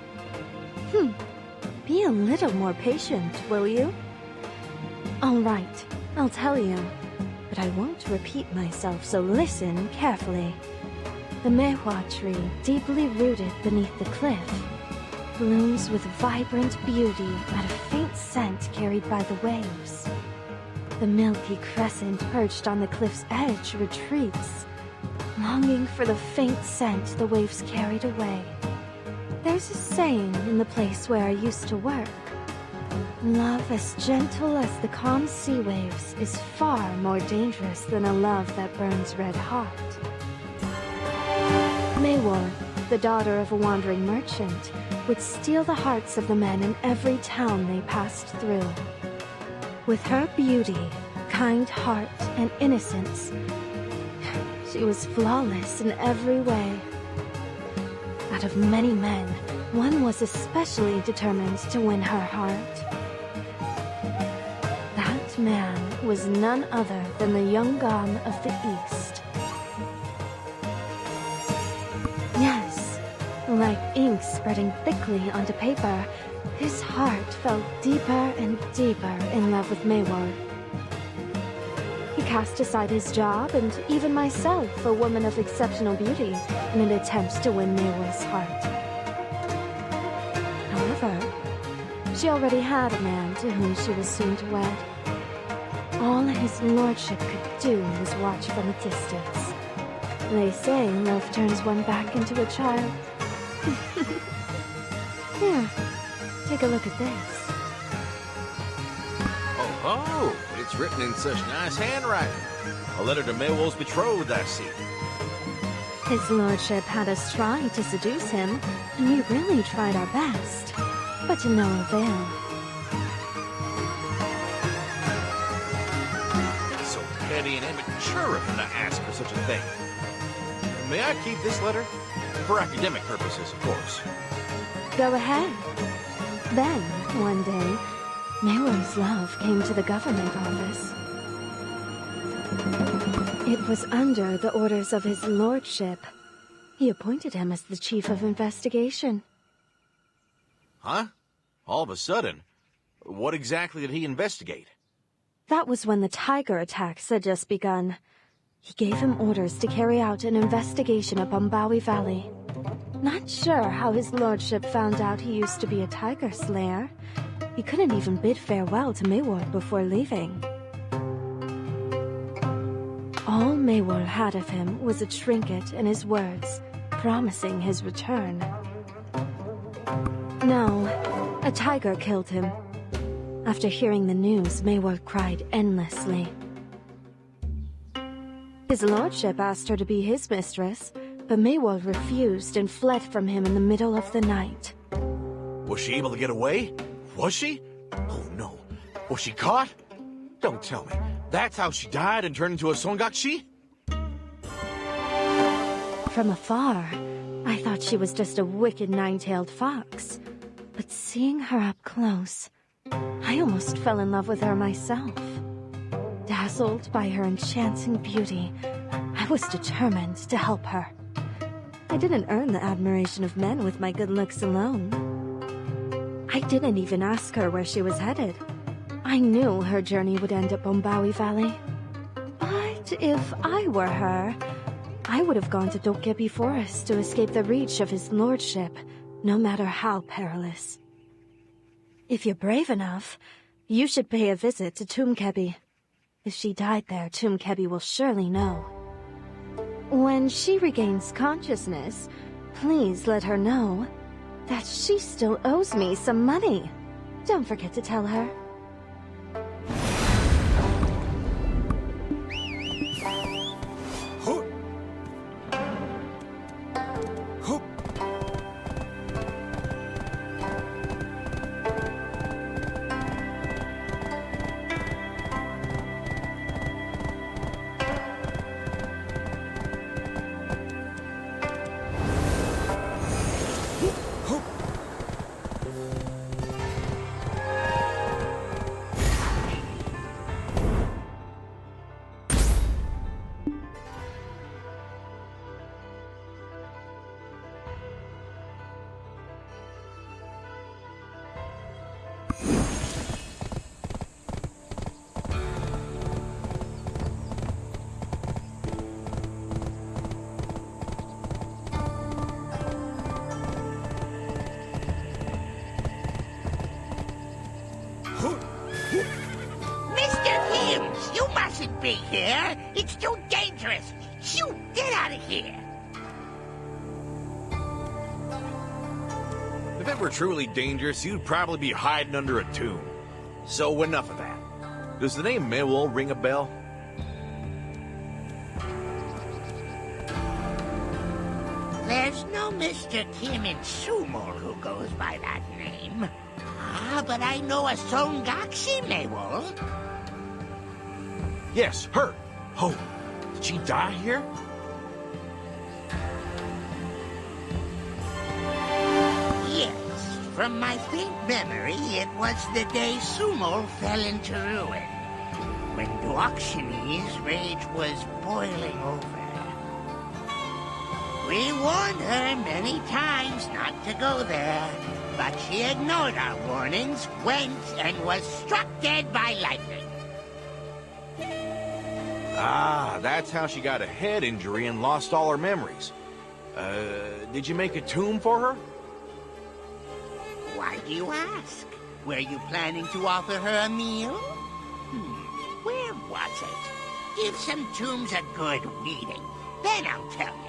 Be a little more patient, will you? All right, I'll tell you. But I won't repeat myself, so listen carefully. The mehua tree, deeply rooted beneath the cliff, blooms with vibrant beauty at a faint scent carried by the waves. The milky crescent perched on the cliff's edge retreats, longing for the faint scent the waves carried away. There's a saying in the place where I used to work. Love as gentle as the calm sea waves is far more dangerous than a love that burns red hot. Mewol, the daughter of a wandering merchant, would steal the hearts of the men in every town they passed through. With her beauty, kind heart, and innocence, she was flawless in every way. Out of many men, one was especially determined to win her heart. That man was none other than the young Gam of the East. Yes, like ink spreading thickly onto paper, his heart fell deeper and deeper in love with Mewol. He cast aside his job and even myself, a woman of exceptional beauty, in an attempt to win Mewol's heart. However, she already had a man to whom she was soon to wed. All his lordship could do was watch from a distance. They say love turns one back into a child. Here, take a look at this. Oh, it's written in such nice handwriting. A letter to Mewol's betrothed, I see. His lordship had us try to seduce him, and we really tried our best, but to no avail. It's so petty and immature of him to ask for such a thing. May I keep this letter? For academic purposes, of course. Go ahead. Then, one day, Mewol's love came to the government office. It was under the orders of his lordship. He appointed him as the chief of investigation. Huh? All of a sudden? What exactly did he investigate? That was when the tiger attacks had just begun. He gave him orders to carry out an investigation of Bombawi Valley. Not sure how his lordship found out he used to be a tiger slayer. He couldn't even bid farewell to Mewol before leaving. All Mewol had of him was a trinket and his words, promising his return. No, a tiger killed him. After hearing the news, Mewol cried endlessly. His lordship asked her to be his mistress, but Mewol refused and fled from him in the middle of the night. Was she able to get away? Was she? Oh no. Was she caught? Don't tell me. That's how she died and turned into a Songakshi? From afar, I thought thought she was just a wicked nine-tailed fox. But seeing her up close, I almost fell in love with her myself. Dazzled by her enchanting beauty, I was determined to help her. I didn't earn the admiration of men with my good looks alone. I didn't even ask her where she was headed. I knew her journey would end at Bombawi Valley. But if I were her, I would have gone to Dokebi Forest to escape the reach of his lordship, no matter how perilous. If you're brave enough, you should pay a visit to Toomkebi. If she died there, Toomkebi will surely know. When she regains consciousness, please let her know that she still owes me some money. Don't forget to tell her. Be here. It's too dangerous. Shoot, get out of here. If it were truly dangerous, you'd probably be hiding under a tomb. So enough of that. Does the name Mewol ring a bell? There's no Mr. Kim in Sumo who goes by that name. But I know a Songakshi Mewol. Yes, her. Oh, did she die here? Yes, from my faint memory, it was the day Sumo fell into ruin, when Duoxini's rage was boiling over. We warned her many times not to go there, but she ignored our warnings, went, and was struck dead by lightning. Ah, that's how she got a head injury and lost all her memories. Did you make a tomb for her? Why do you ask? Were you planning to offer her a meal? Where was it? Give some tombs a good weeding, then I'll tell you.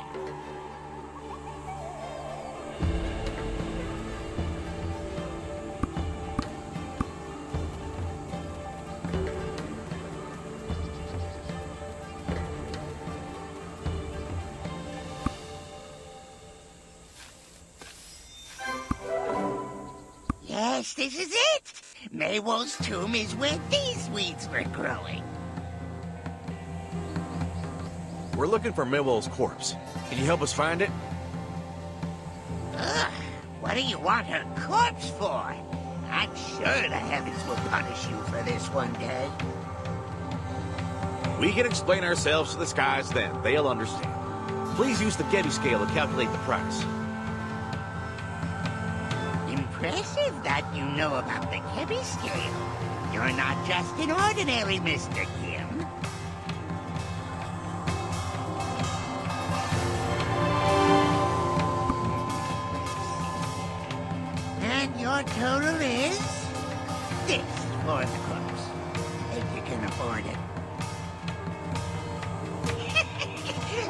Yes, this is it! Maywol's tomb is where these weeds were growing. We're looking for Mewol's corpse. Can you help us find it? Ugh, what do you want her corpse for? I'm sure the heavens will punish you for this one day. We can explain ourselves to the skies then. They'll understand. Please use the Getty scale to calculate the price. Impressive that you know about the Kebi scale. You're not just an ordinary Mr. Kim. And your total is this for the corpse. If you can afford it.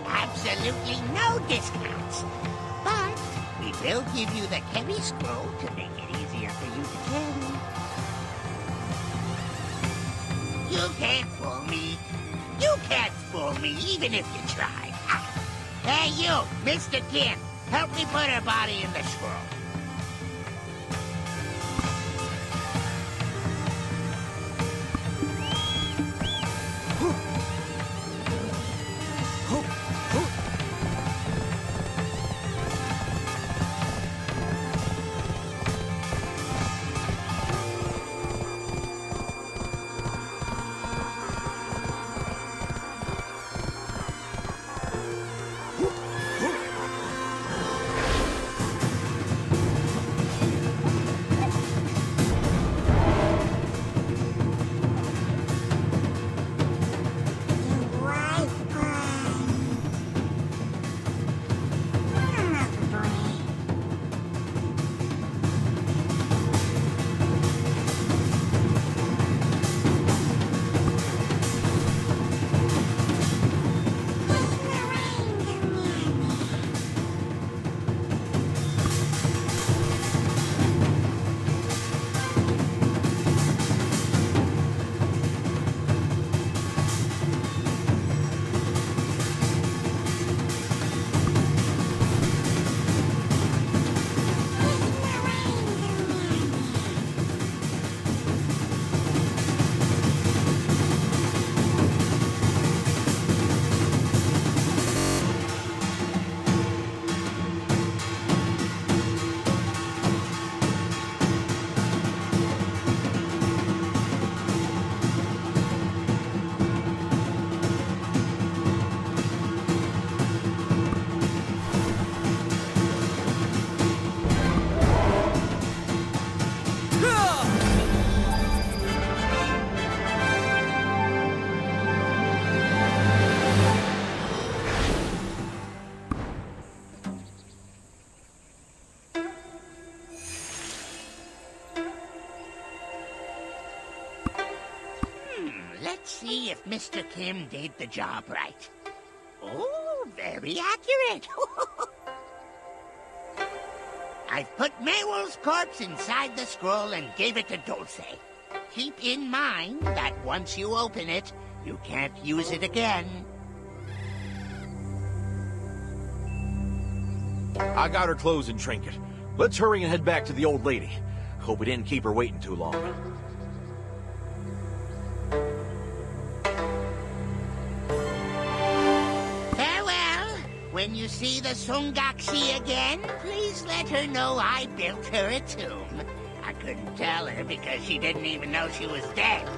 Absolutely no discounts. But we will give you the Kebi scroll to make it easier for you to carry. You can't fool me. You can't fool me, even if you try. Hey, you, Mr. Kim, help me put her body in the scroll. let's see if Mr. Kim did the job right. Oh, very accurate. I've put Maywol's corpse inside the scroll and gave it to Dulce. Keep in mind that once you open it, you can't use it again. I got her clothes and trinket. Let's hurry and head back to the old lady. Hope we didn't keep her waiting too long. Farewell. When you see the Songakshi again, please let her know I built her a tomb. I couldn't tell her because she didn't even know she was dead.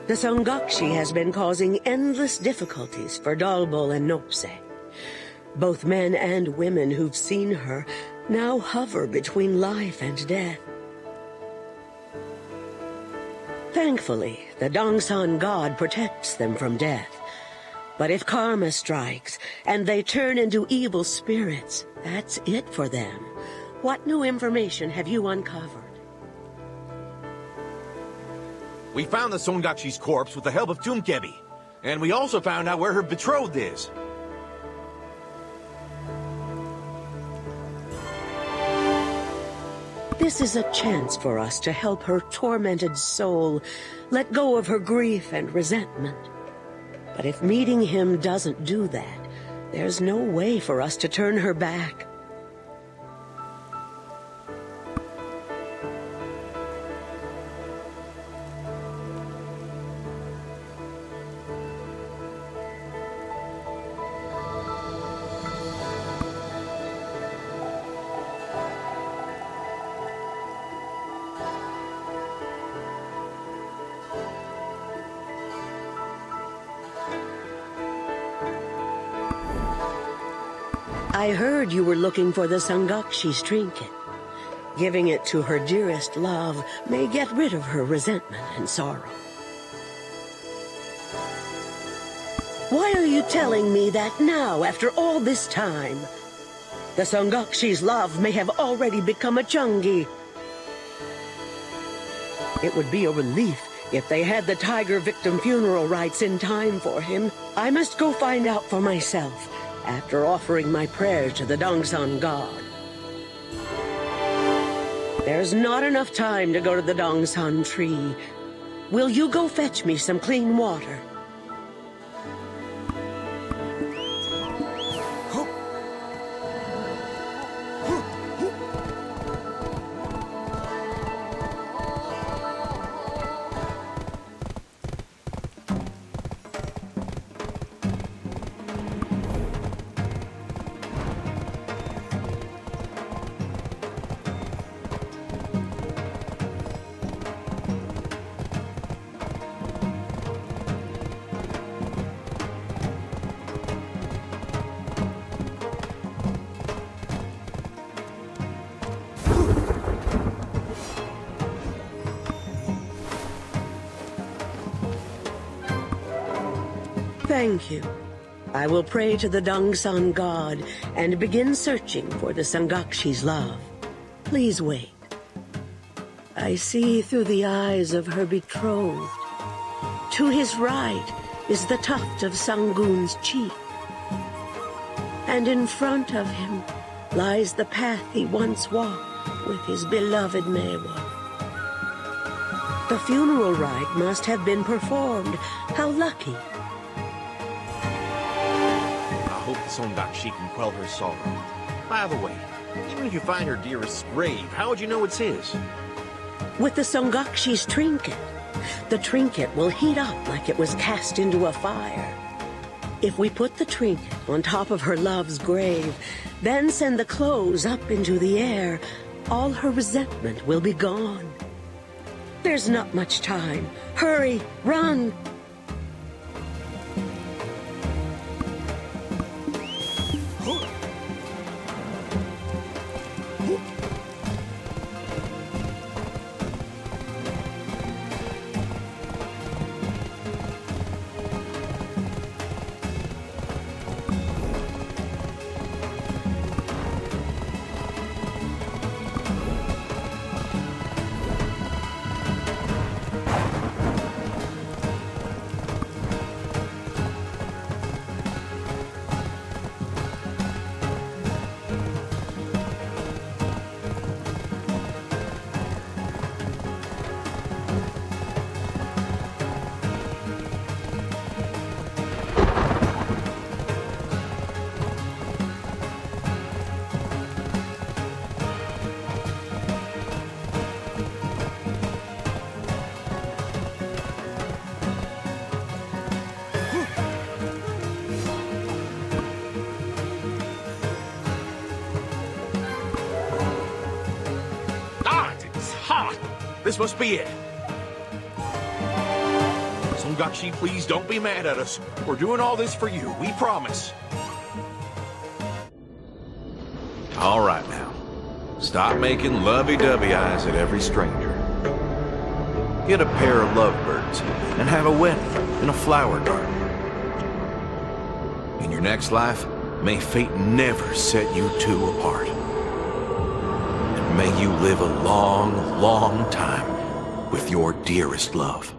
The Songakshi has been causing endless difficulties for Dalbol and Nopse. Both men and women who've seen her now hover between life and death. Thankfully, the Dongsan god protects them from death. But if karma strikes, and they turn into evil spirits, that's it for them. What new information have you uncovered? We found the Songakshi's corpse with the help of Tumkebi. And we also found out where her betrothed is. This is a chance for us to help her tormented soul let go of her grief and resentment. But if meeting him doesn't do that, there's no way for us to turn her back. I heard you were looking for the Songakshi's trinket. Giving it to her dearest love may get rid of her resentment and sorrow. Why are you telling me that now, after all this time? The Songakshi's love may have already become a Chungi. It would be a relief if they had the tiger victim funeral rites in time for him. I must go find out for myself, after offering my prayers to the Dongsan god. There's not enough time to go to the Dongsan tree. will you go fetch me some clean water? Thank you. I will pray to the Dongsan god and begin searching for the Songakshi's love. Please wait. I see through the eyes of her betrothed. To his right is the tuft of Sangun's cheek. And in front of him lies the path he once walked with his beloved Maewa. The funeral rite must have been performed. How lucky. I hope the Songakshi can quell her sorrow. By the way, even if you find her dearest's grave, how would you know it's his? With the Songakshi's trinket. The trinket will heat up like it was cast into a fire. If we put the trinket on top of her love's grave, then send the clothes up into the air, all her resentment will be gone. There's not much time. Hurry, run! This must be it. Songakshi, please don't be mad at us. We're doing all this for you, we promise. All right now. Stop making lovey-dovey eyes at every stranger. Get a pair of lovebirds and have a wedding in a flower garden. In your next life, may fate never set you two apart. May you live a long, long time with your dearest love.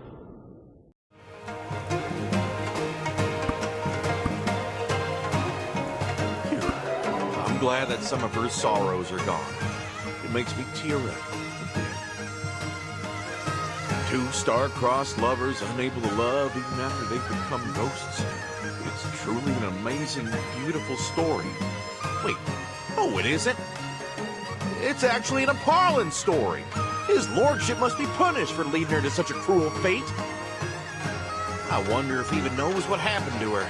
I'm glad that some of her sorrows are gone. It makes me tear up. Two star-crossed lovers unable to love even after they've become ghosts. It's truly an amazing, beautiful story. Wait, oh, it isn't? It's actually an appalling story. His lordship must be punished for leading her to such a cruel fate. I wonder if he even knows what happened to her.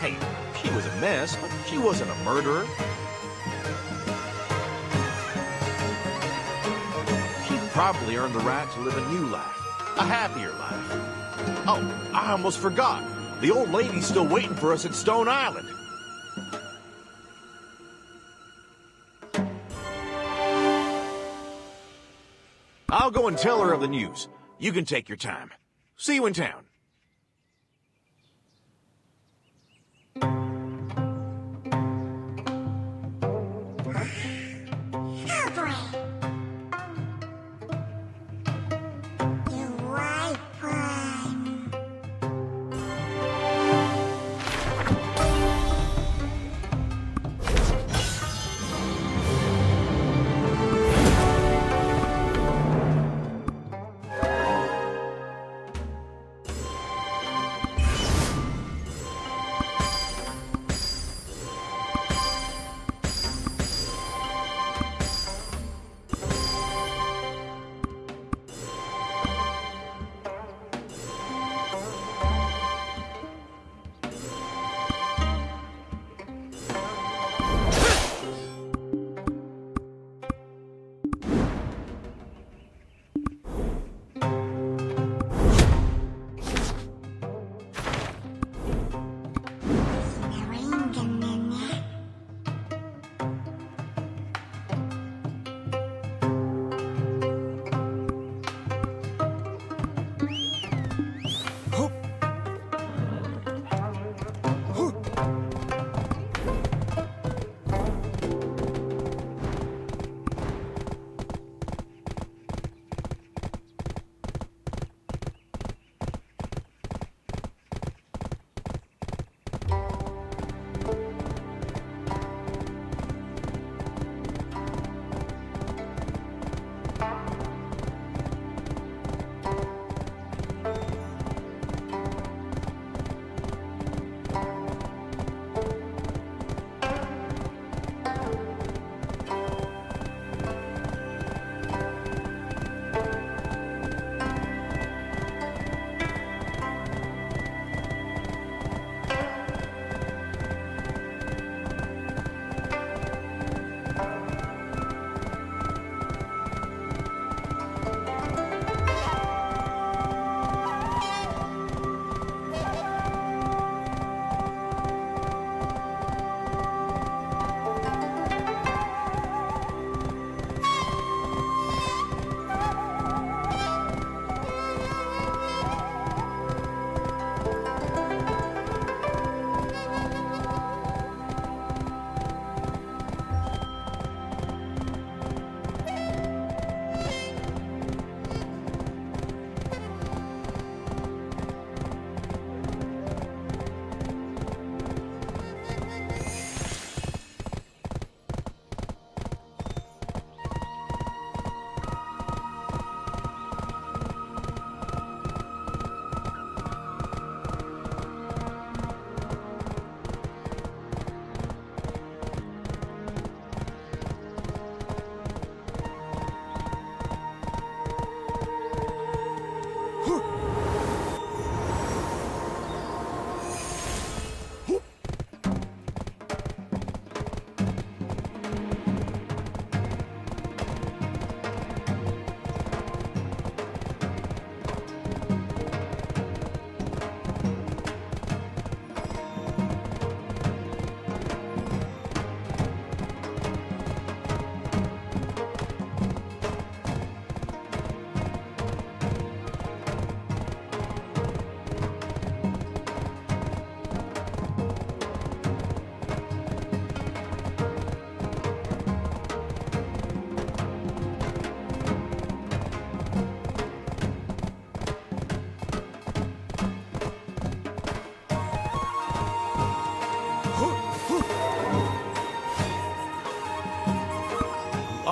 Hey, she was a mess, but she wasn't a murderer. She probably earned the right to live a new life, a happier life. Oh, I almost forgot. The old lady's still waiting for us at Stone Island. I'll go and tell her of the news. You can take your time. See you in town.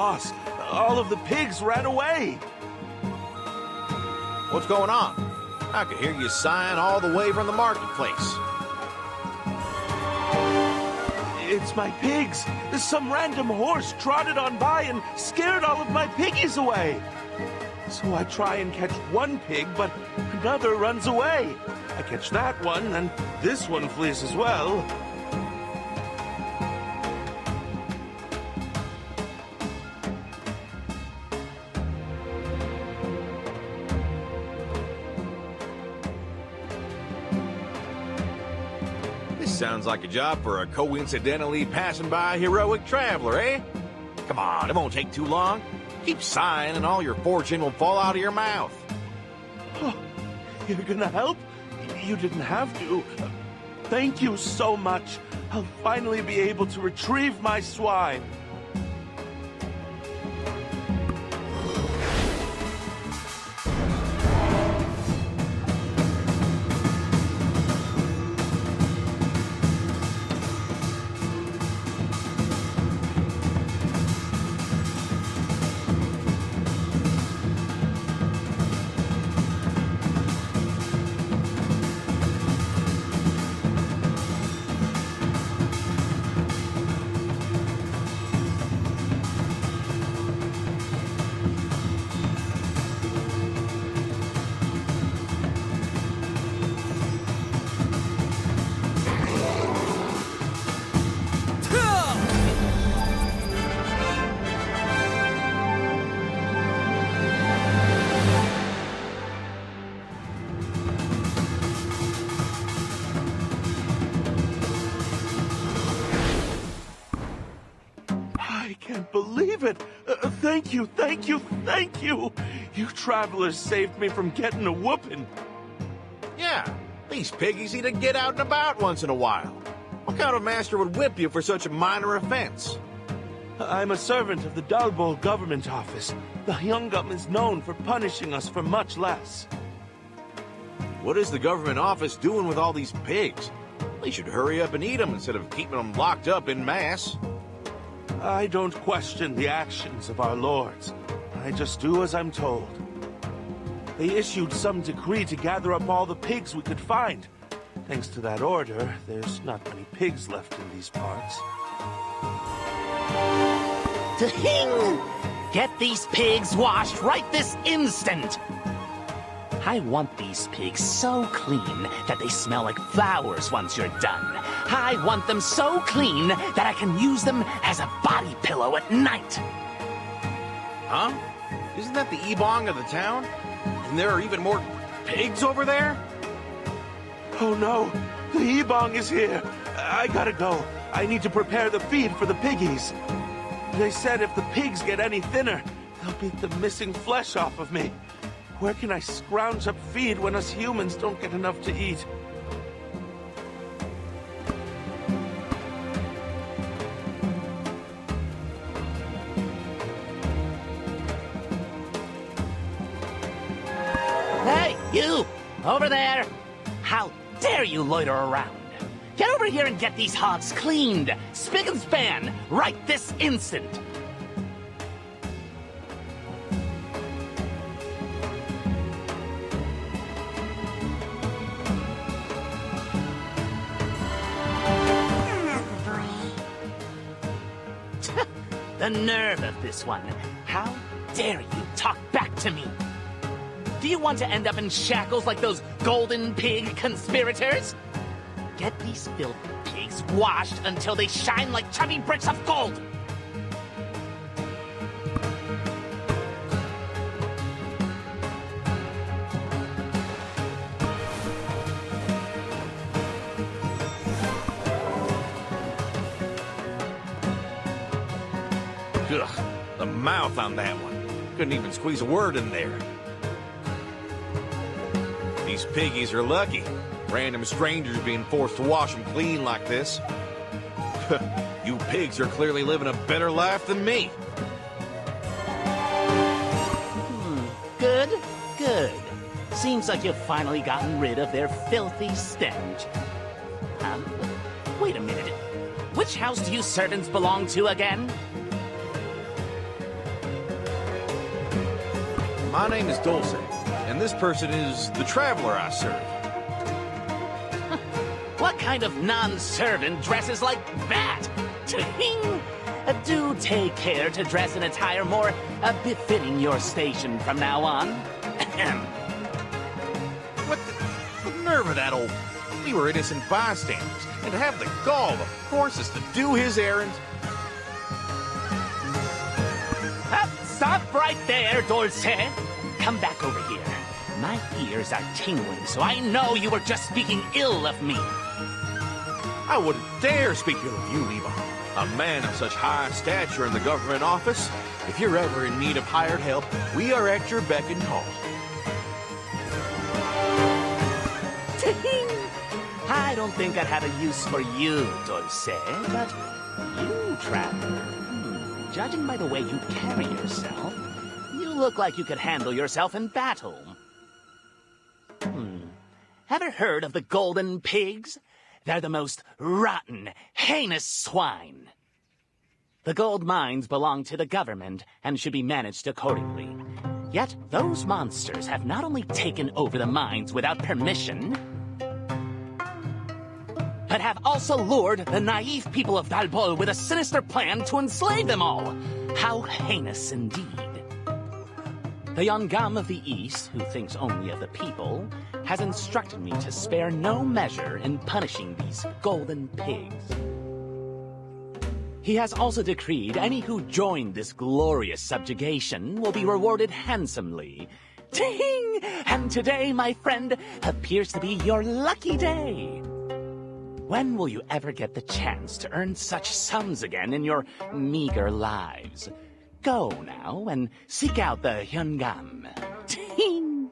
boss. All of the pigs ran away. What's going on? I could hear you sighing all the way from the marketplace. It's my pigs. Some random horse trotted on by and scared all of my piggies away. So I try and catch one pig, but another runs away. I catch that one, and this one flees as well. Sounds like a job for a coincidentally passing by heroic traveler, eh? Come on, it won't take too long. Keep sighing and all your fortune will fall out of your mouth. Oh, you're gonna help? You didn't have to. Thank you so much. I'll finally be able to retrieve my swine. I can't believe it! Thank you, thank you, thank you! You travelers saved me from getting a whooping. Yeah, these piggies need to get out and about once in a while. What kind of master would whip you for such a minor offense? I'm a servant of the Dalbol government office. The Hyungam is known for punishing us for much less. What is the government office doing with all these pigs? They should hurry up and eat them instead of keeping them locked up in mass. I don't question the actions of our lords. I just do as I'm told. They issued some decree to gather up all the pigs we could find. Thanks to that order, there's not many pigs left in these parts. Ting! Get these pigs washed right this instant! I want these pigs so clean that they smell like flowers once you're done. I want them so clean that I can use them as a body pillow at night. Huh? Isn't that the Ebong of the town? And there are even more pigs over there? Oh no, the Ebong is here. I gotta go. I need to prepare the feed for the piggies. They said if the pigs get any thinner, they'll beat the missing flesh off of me. Where can I scrounge up feed when us humans don't get enough to eat? Hey, you! Over there! How dare you loiter around? Get over here and get these hogs cleaned! Spick and span! Right this instant! The nerve of this one. How dare you talk back to me? Do you want to end up in shackles like those golden pig conspirators? Get these filthy pigs washed until they shine like chubby bricks of gold! Ugh, the mouth on that one. Couldn't even squeeze a word in there. These piggies are lucky. Random strangers being forced to wash them clean like this. You pigs are clearly living a better life than me. Good, good. Seems like you've finally gotten rid of their filthy stench. Wait a minute. Which house do you servants belong to again? My name is Dulce, and this person is the traveler I serve. What kind of non-servant dresses like that? Ting! Do take care to dress in attire more befitting your station from now on. What the nerve of that old... We were innocent bystanders, and to have the gall to force us to do his errand. Stop right there, Dulce. Come back over here. My ears are tingling, so I know you were just speaking ill of me. I wouldn't dare speak ill of you, Ebon. A man of such high stature in the government office. If you're ever in need of hired help, we are at your beck and call. I don't think I'd have a use for you, Dulce, but you, traveler, judging by the way you carry yourself, you look like you could handle yourself in battle. Ever heard of the golden pigs? They're the most rotten, heinous swine. The gold mines belong to the government and should be managed accordingly. Yet those monsters have not only taken over the mines without permission, but have also lured the naive people of Dalbol with a sinister plan to enslave them all. How heinous indeed. The Yongam of the East, who thinks only of the people, has instructed me to spare no measure in punishing these golden pigs. He has also decreed any who join this glorious subjugation will be rewarded handsomely. Ting! And today, my friend, appears to be your lucky day. When will you ever get the chance to earn such sums again in your meager lives? Go now and seek out the Hyungam. Ting!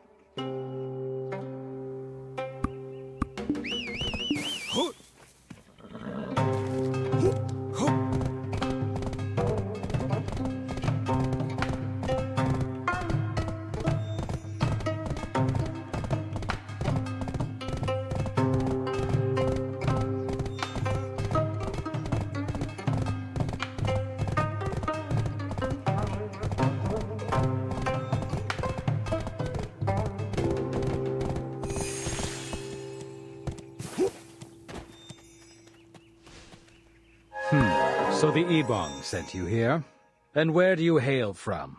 So the Ebong sent you here? And where do you hail from?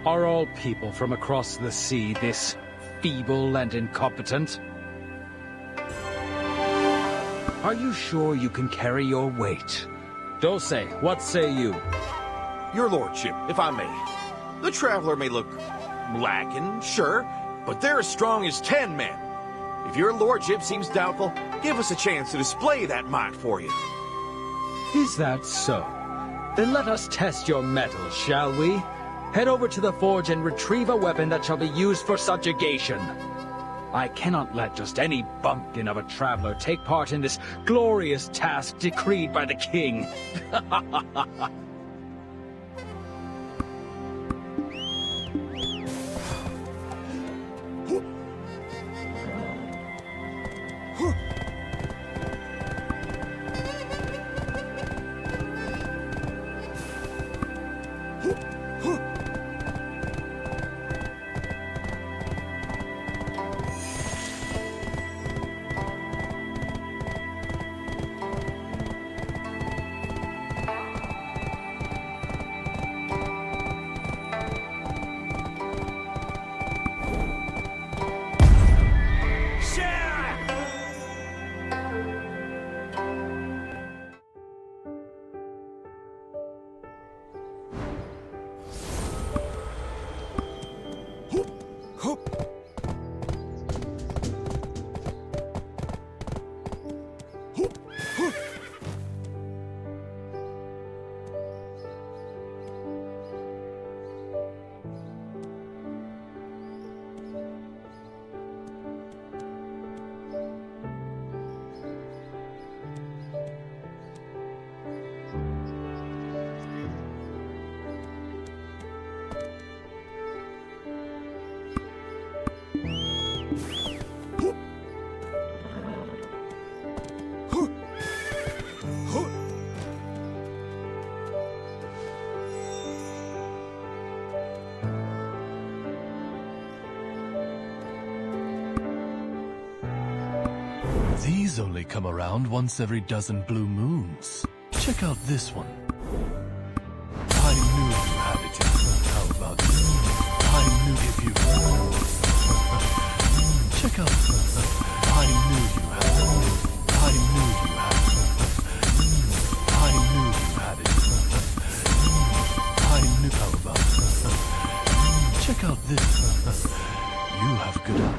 Are all people from across the sea this feeble and incompetent? Are you sure you can carry your weight? Dulce, what say you? Your lordship, if I may. The traveler may look lacking, sure, but they're as strong as 10 men. If your lordship seems doubtful, give us a chance to display that might for you. Is that so? Then let us test your mettle, shall we? Head over to the forge and retrieve a weapon that shall be used for subjugation. I cannot let just any bumpkin of a traveler take part in this glorious task decreed by the king. Pigs only come around once every dozen blue moons. Check out this one. I knew you had it. How about this? I knew if you... Check out... I knew you had it. I knew you had it. I knew you had it. I knew... How about... Check out this. You have good...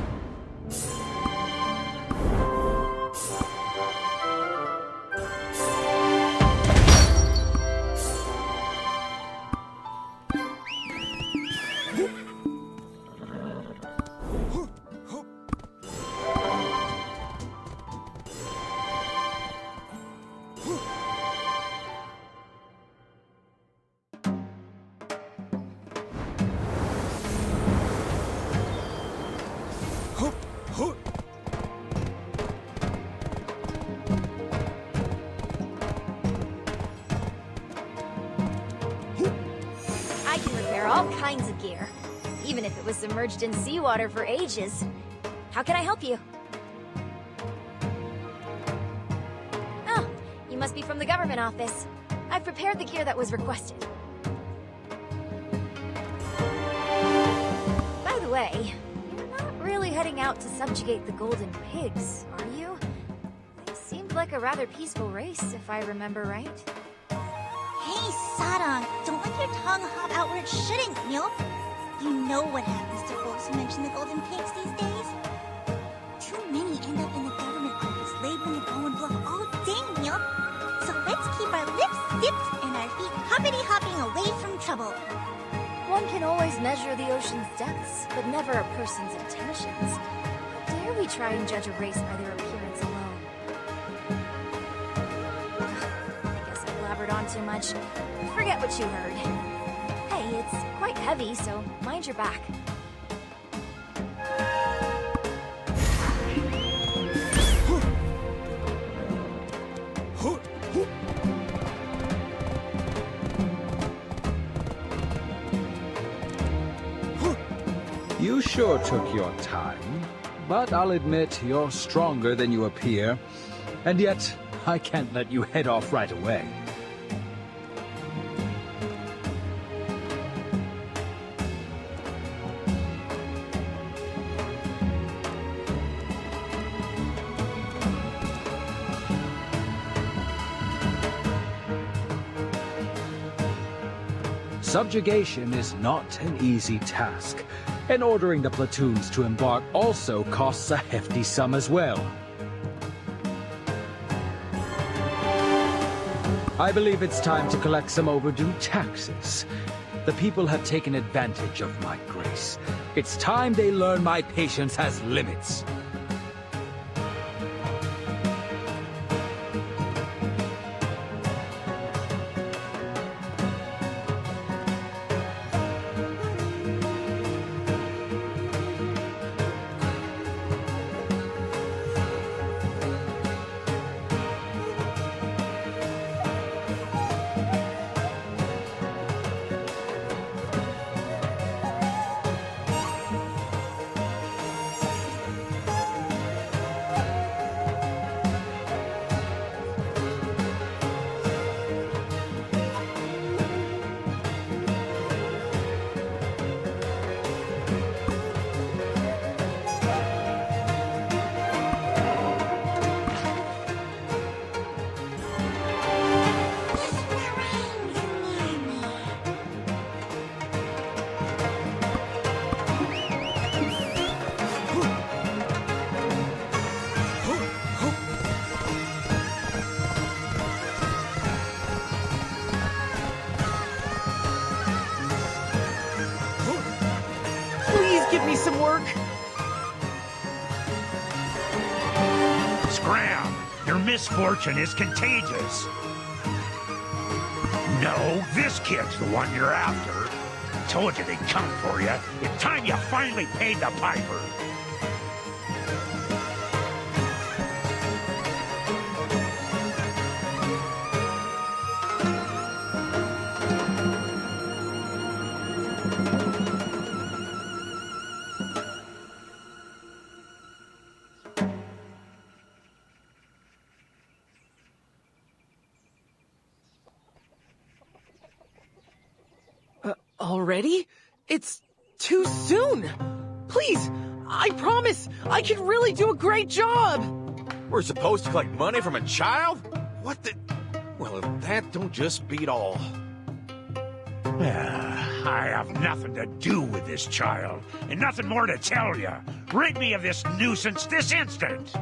I can repair all kinds of gear, even if it was submerged in seawater for ages. How can I help you? Oh, you must be from the government office. I've prepared the gear that was requested. By the way, you're not really heading out to subjugate the Golden Pigs, are you? They seemed like a rather peaceful race, if I remember right. Hey, Sarang, don't let your tongue hop out where it shouldn't, yup. You know what happens to folks who mention the Golden Pigs these days. Too many end up in the government office labeling and blowing bluff all day, yup. So let's keep our lips dipped and our feet hoppity-hopping away from trouble. One can always measure the ocean's depths, but never a person's intentions. How dare we try and judge a race by their appearance alone? I guess I blabbered on too much. Forget what you heard. Hey, it's quite heavy, so mind your back. You sure took your time, but I'll admit you're stronger than you appear, and yet I can't let you head off right away. Subjugation is not an easy task, and ordering the platoons to embark also costs a hefty sum as well. I believe it's time to collect some overdue taxes. The people have taken advantage of my grace. It's time they learn my patience has limits. Give me some work. Scram! Your misfortune is contagious. No, this kid's the one you're after. Told you they'd come for you. It's time you finally paid the piper. Already? It's too soon. Please, I promise, I can really do a great job. We're supposed to collect money from a child? What the... Well, if that don't just beat all. I have nothing to do with this child, and nothing more to tell you. Rid me of this nuisance this instant!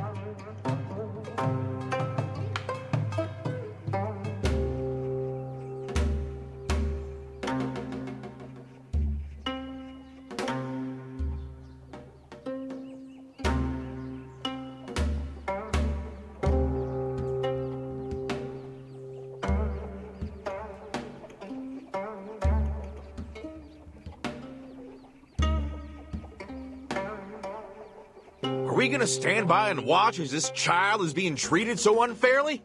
Are we gonna stand by and watch as this child is being treated so unfairly?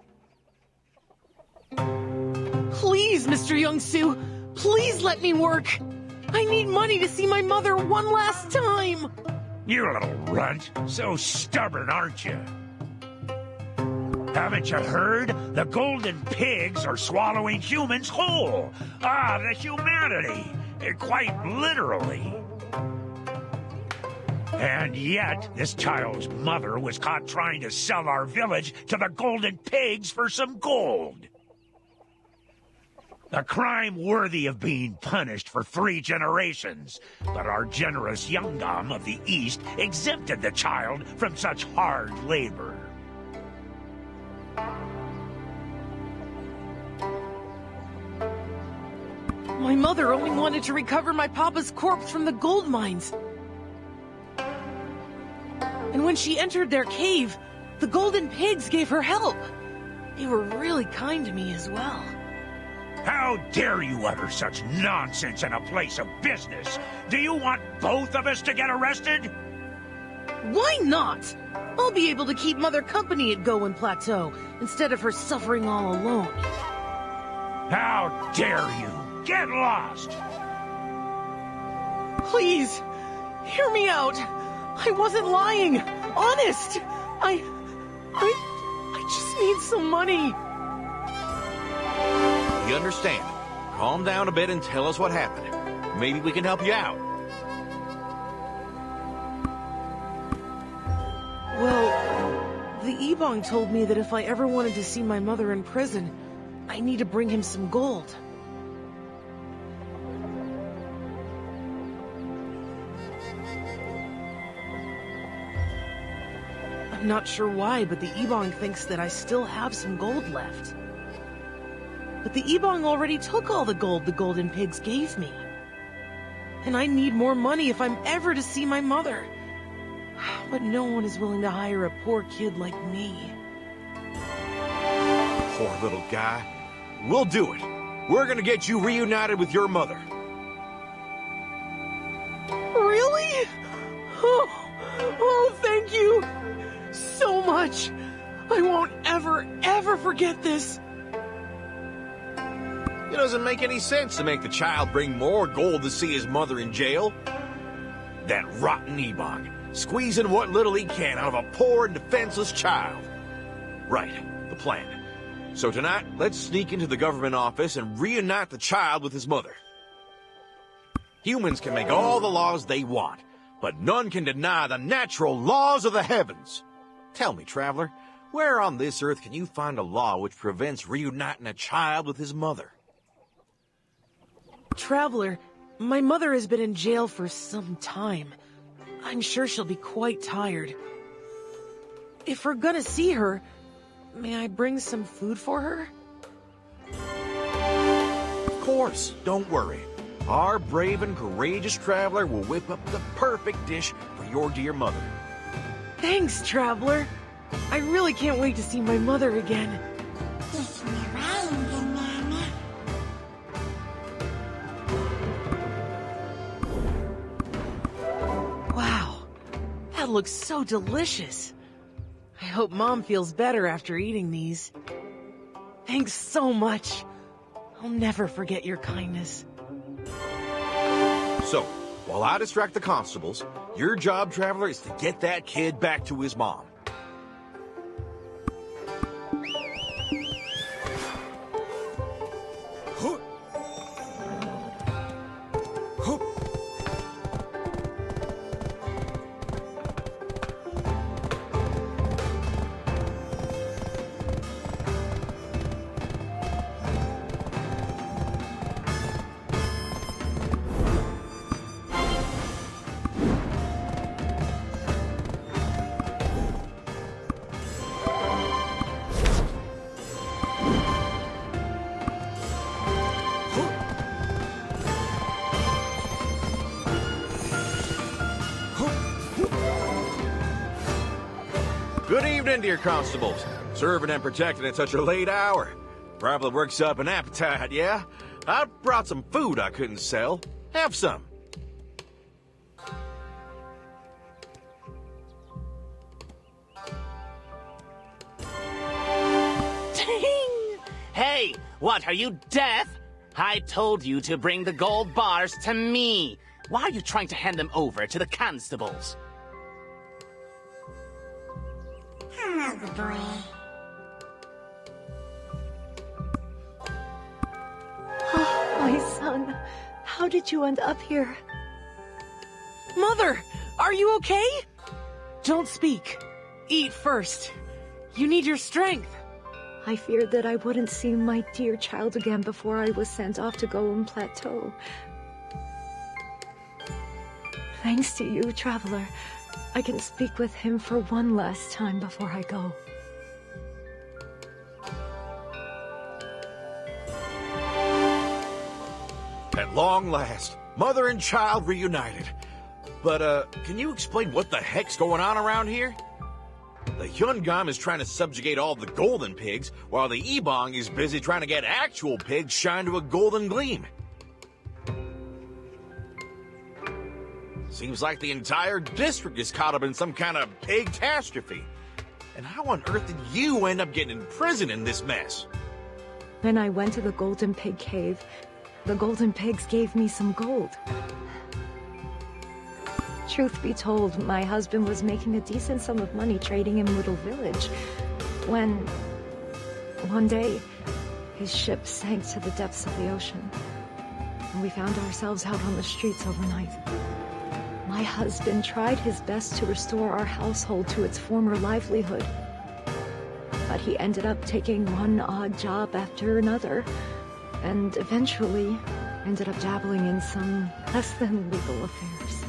Please, Mr. Young-soo, please let me work. I need money to see my mother one last time. You little runt. So stubborn, aren't you? Haven't you heard? The golden pigs are swallowing humans whole. Ah, the humanity. Quite literally. And yet, this child's mother was caught trying to sell our village to the golden pigs for some gold. A crime worthy of being punished for 3 generations. But our generous Yeongdam of the East exempted the child from such hard labor. My mother only wanted to recover my papa's corpse from the gold mines. And when she entered their cave, the golden pigs gave her help. They were really kind to me as well. How dare you utter such nonsense in a place of business? Do you want both of us to get arrested? Why not? I'll be able to keep Mother company at Goen Plateau, instead of her suffering all alone. How dare you! Get lost! Please, hear me out. I wasn't lying. Honest. I just need some money. We understand. Calm down a bit and tell us what happened. Maybe we can help you out. Well, the Ebong told me that if I ever wanted to see my mother in prison, I need to bring him some gold. I'm not sure why, but the Ebong thinks that I still have some gold left. But the Ebong already took all the gold the golden pigs gave me. And I need more money if I'm ever to see my mother. But no one is willing to hire a poor kid like me. Poor little guy. We'll do it. We're gonna get you reunited with your mother. Really? Oh, thank you so much. I won't ever forget this. It doesn't make any sense to make the child bring more gold to see his mother in jail. That rotten Ebong, squeezing what little he can out of a poor and defenseless child. Right, the plan. So tonight, let's sneak into the government office and reunite the child with his mother. Humans can make all the laws they want, but none can deny the natural laws of the heavens. Tell me, traveler, where on this earth can you find a law which prevents reuniting a child with his mother? Traveler, my mother has been in jail for some time. I'm sure she'll be quite tired. If we're gonna see her, may I bring some food for her? Of course, don't worry. Our brave and courageous traveler will whip up the perfect dish for your dear mother. Thanks, Traveler. I really can't wait to see my mother again. Wow, that looks so delicious. I hope Mom feels better after eating these. Thanks so much. I'll never forget your kindness. So, while I distract the constables, your job, traveler, is to get that kid back to his mom. Good evening, dear constables. Serving and protecting at such a late hour. Probably works up an appetite, yeah? I brought some food I couldn't sell. Have some. Ding! Hey, what, are you deaf? I told you to bring the gold bars to me. Why are you trying to hand them over to the constables? Hello, good boy. Oh, my son. How did you end up here? Mother, are you okay? Don't speak. Eat first. You need your strength. I feared that I wouldn't see my dear child again before I was sent off to Golden Plateau. Thanks to you, Traveler, I can speak with him for one last time before I go. At long last, mother and child reunited. But, can you explain what the heck's going on around here? The Hyungam is trying to subjugate all the golden pigs, while the Ebong is busy trying to get actual pigs shined to a golden gleam. Seems like the entire district is caught up in some kind of pig catastrophe. And how on earth did you end up getting imprisoned in this mess? When I went to the Golden Pig Cave, the Golden Pigs gave me some gold. Truth be told, my husband was making a decent sum of money trading in Little Village, when, one day, his ship sank to the depths of the ocean, and we found ourselves out on the streets overnight. My husband tried his best to restore our household to its former livelihood, but he ended up taking one odd job after another, and eventually ended up dabbling in some less than legal affairs.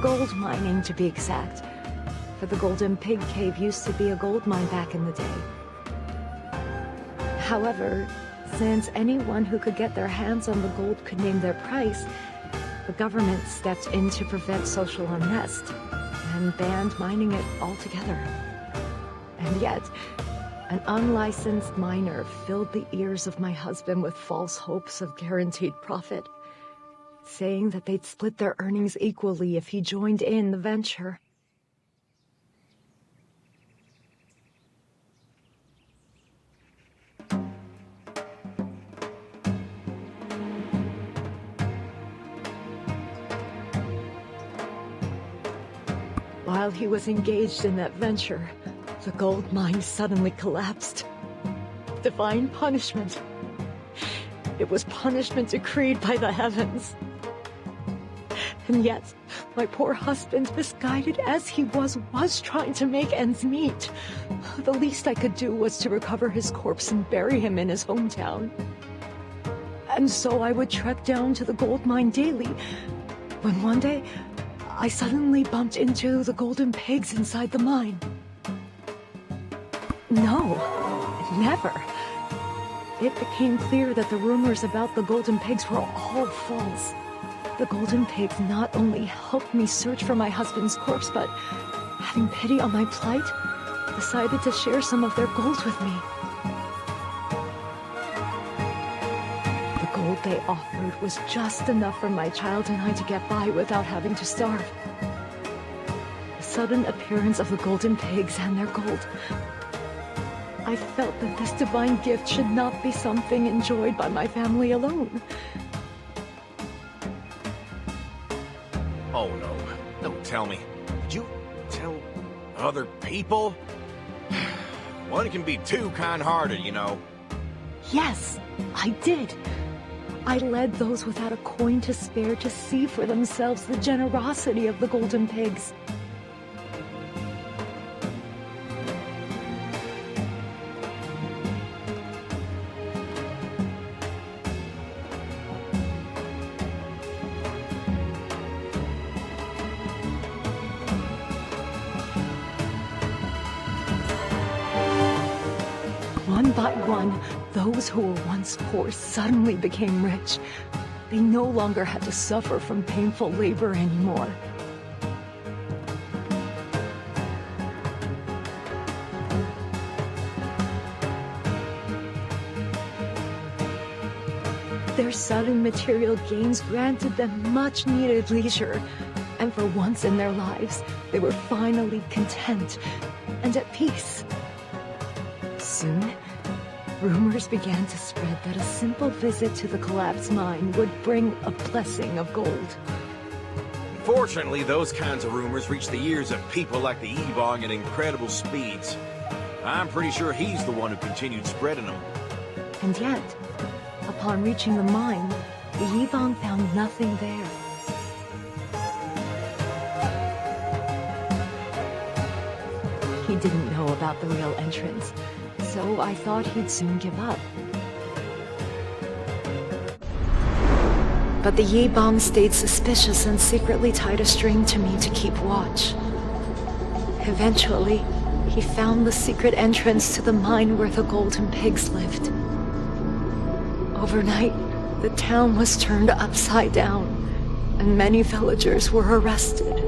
Gold mining, to be exact, for the Golden Pig Cave used to be a gold mine back in the day. However, since anyone who could get their hands on the gold could name their price, the government stepped in to prevent social unrest and banned mining it altogether. And yet, an unlicensed miner filled the ears of my husband with false hopes of guaranteed profit, saying that they'd split their earnings equally if he joined in the venture. While he was engaged in that venture, the gold mine suddenly collapsed. Divine punishment. It was punishment decreed by the heavens. And yet, my poor husband, misguided as he was trying to make ends meet. The least I could do was to recover his corpse and bury him in his hometown. And so I would trek down to the gold mine daily, when one day, I suddenly bumped into the golden pigs inside the mine. No, never. It became clear that the rumors about the golden pigs were all false. The golden pigs not only helped me search for my husband's corpse, but, having pity on my plight, decided to share some of their gold with me. The gold they offered was just enough for my child and I to get by without having to starve. The sudden appearance of the golden pigs and their gold, I felt that this divine gift should not be something enjoyed by my family alone. Oh no, don't tell me. Did you tell other people? One can be too kind-hearted, you know. Yes, I did. I led those without a coin to spare to see for themselves the generosity of the golden pigs. One by one, those who were once poor suddenly became rich. They no longer had to suffer from painful labor anymore. Their sudden material gains granted them much-needed leisure, and for once in their lives, they were finally content and at peace. Soon, rumors began to spread that a simple visit to the collapsed mine would bring a blessing of gold. Fortunately, those kinds of rumors reach the ears of people like the Ebong at incredible speeds. I'm pretty sure he's the one who continued spreading them. And yet, upon reaching the mine, the Ebong found nothing there. He didn't know about the real entrance, so I thought he'd soon give up. But the Yibong stayed suspicious and secretly tied a string to me to keep watch. Eventually, he found the secret entrance to the mine where the golden pigs lived. Overnight, the town was turned upside down, and many villagers were arrested.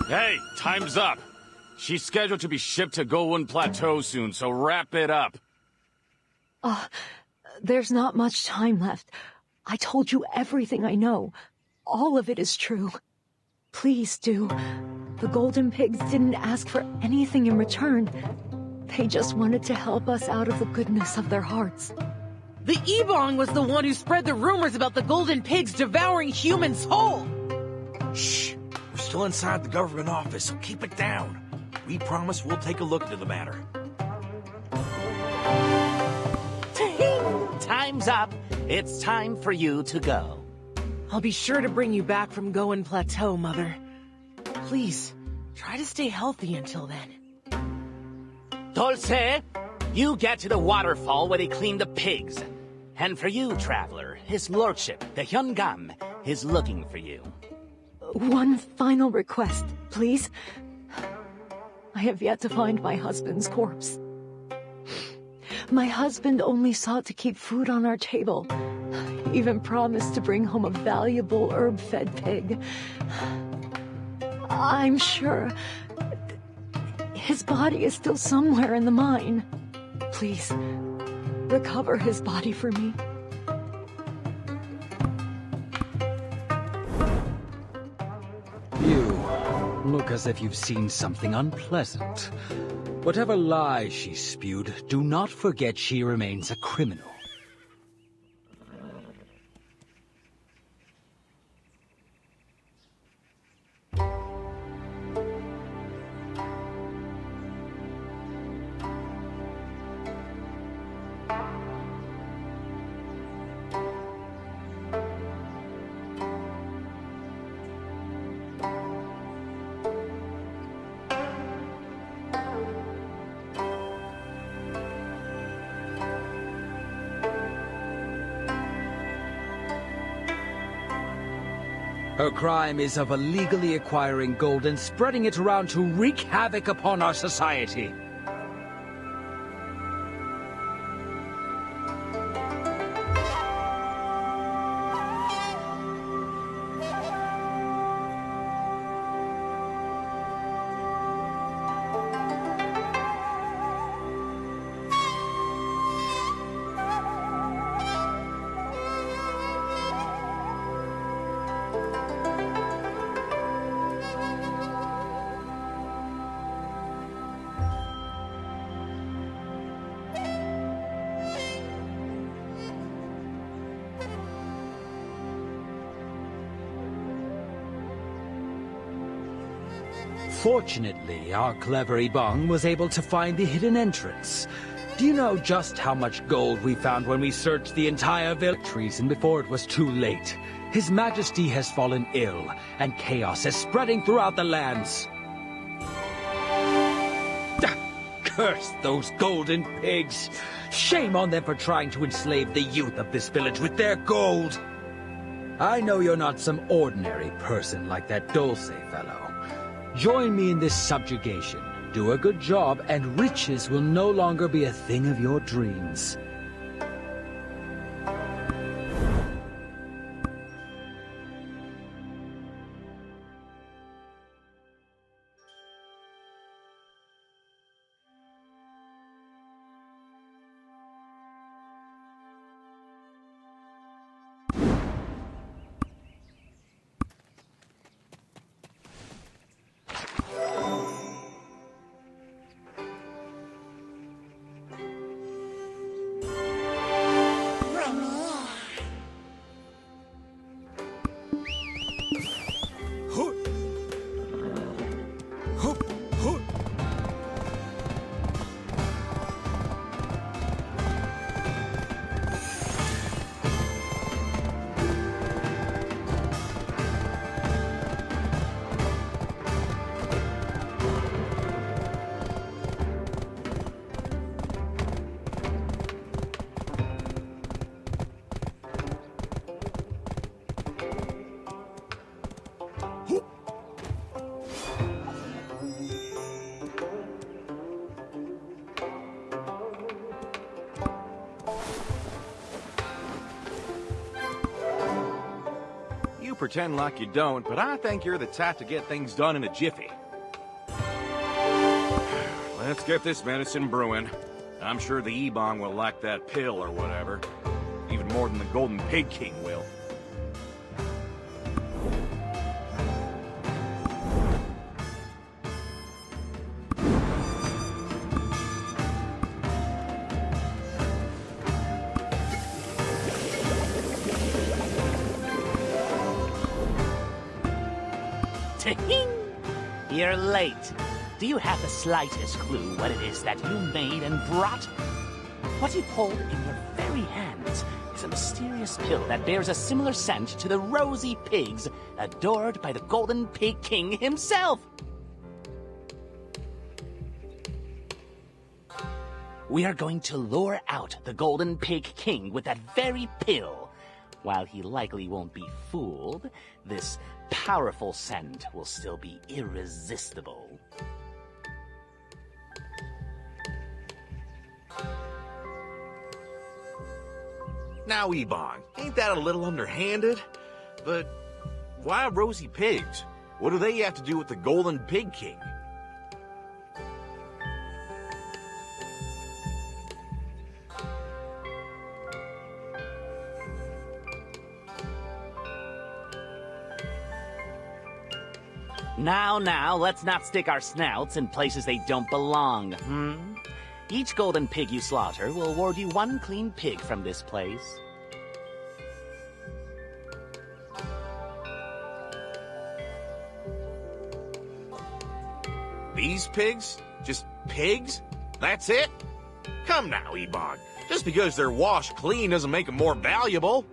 Hey, time's up. She's scheduled to be shipped to Golden Plateau soon, so wrap it up. There's not much time left. I told you everything I know. All of it is true. Please do. The golden pigs didn't ask for anything in return. They just wanted to help us out of the goodness of their hearts. The Ebong was the one who spread the rumors about the golden pigs devouring humans whole. Shh! We're still inside the government office, so keep it down. We promise we'll take a look into the matter. Time's up. It's time for you to go. I'll be sure to bring you back from Goen Plateau, Mother. Please, try to stay healthy until then. Dulce, you get to the waterfall where they clean the pigs. And for you, traveler, his lordship, the Hyungam, is looking for you. One final request, please. I have yet to find my husband's corpse. My husband only sought to keep food on our table. He even promised to bring home a valuable herb-fed pig. I'm sure his body is still somewhere in the mine. Please, recover his body for me. You look as if you've seen something unpleasant. Whatever lies she spewed, do not forget she remains a criminal. Her crime is of illegally acquiring gold and spreading it around to wreak havoc upon our society. Fortunately, our clever Ibang was able to find the hidden entrance. Do you know just how much gold we found when we searched the entire village? Treason before it was too late. His Majesty has fallen ill, and chaos is spreading throughout the lands. Curse those golden pigs! Shame on them for trying to enslave the youth of this village with their gold! I know you're not some ordinary person like that Dulce fellow. Join me in this subjugation. Do a good job, and riches will no longer be a thing of your dreams. You pretend like you don't, but I think you're the type to get things done in a jiffy. Let's get this medicine brewing. I'm sure the Ebong will like that pill or whatever. Even more than the Golden Pig King will. You're late. Do you have the slightest clue what it is that you made and brought? What you hold in your very hands is a mysterious pill that bears a similar scent to the rosy pigs adored by the Golden Pig King himself. We are going to lure out the Golden Pig King with that very pill. While he likely won't be fooled, this powerful scent will still be irresistible. Now, Ebong, ain't that a little underhanded? But why rosy pigs? What do they have to do with the Golden Pig King? Now, let's not stick our snouts in places they don't belong, Each golden pig you slaughter will award you one clean pig from this place. These pigs? Just pigs? That's it? Come now, Ebong. Just because they're washed clean doesn't make them more valuable.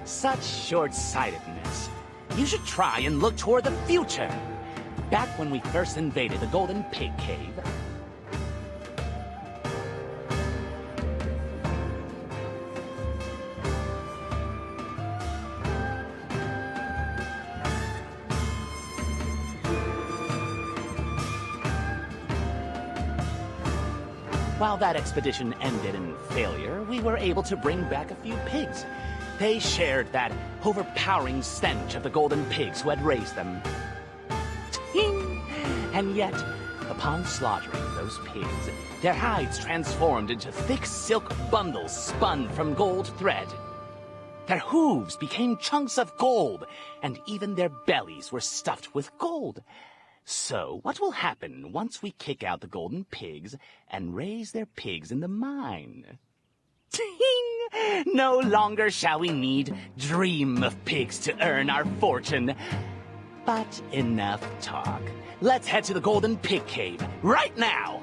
Such short-sightedness. You should try and look toward the future. Back when we first invaded the Golden Pig Cave, while that expedition ended in failure, we were able to bring back a few pigs. They shared that overpowering stench of the golden pigs who had raised them. Ting! And yet, upon slaughtering those pigs, their hides transformed into thick silk bundles spun from gold thread. Their hooves became chunks of gold, and even their bellies were stuffed with gold. So, what will happen once we kick out the golden pigs and raise their pigs in the mine? Ting! No longer shall we need dream of pigs to earn our fortune. But enough talk. Let's head to the Golden Pig Cave right now!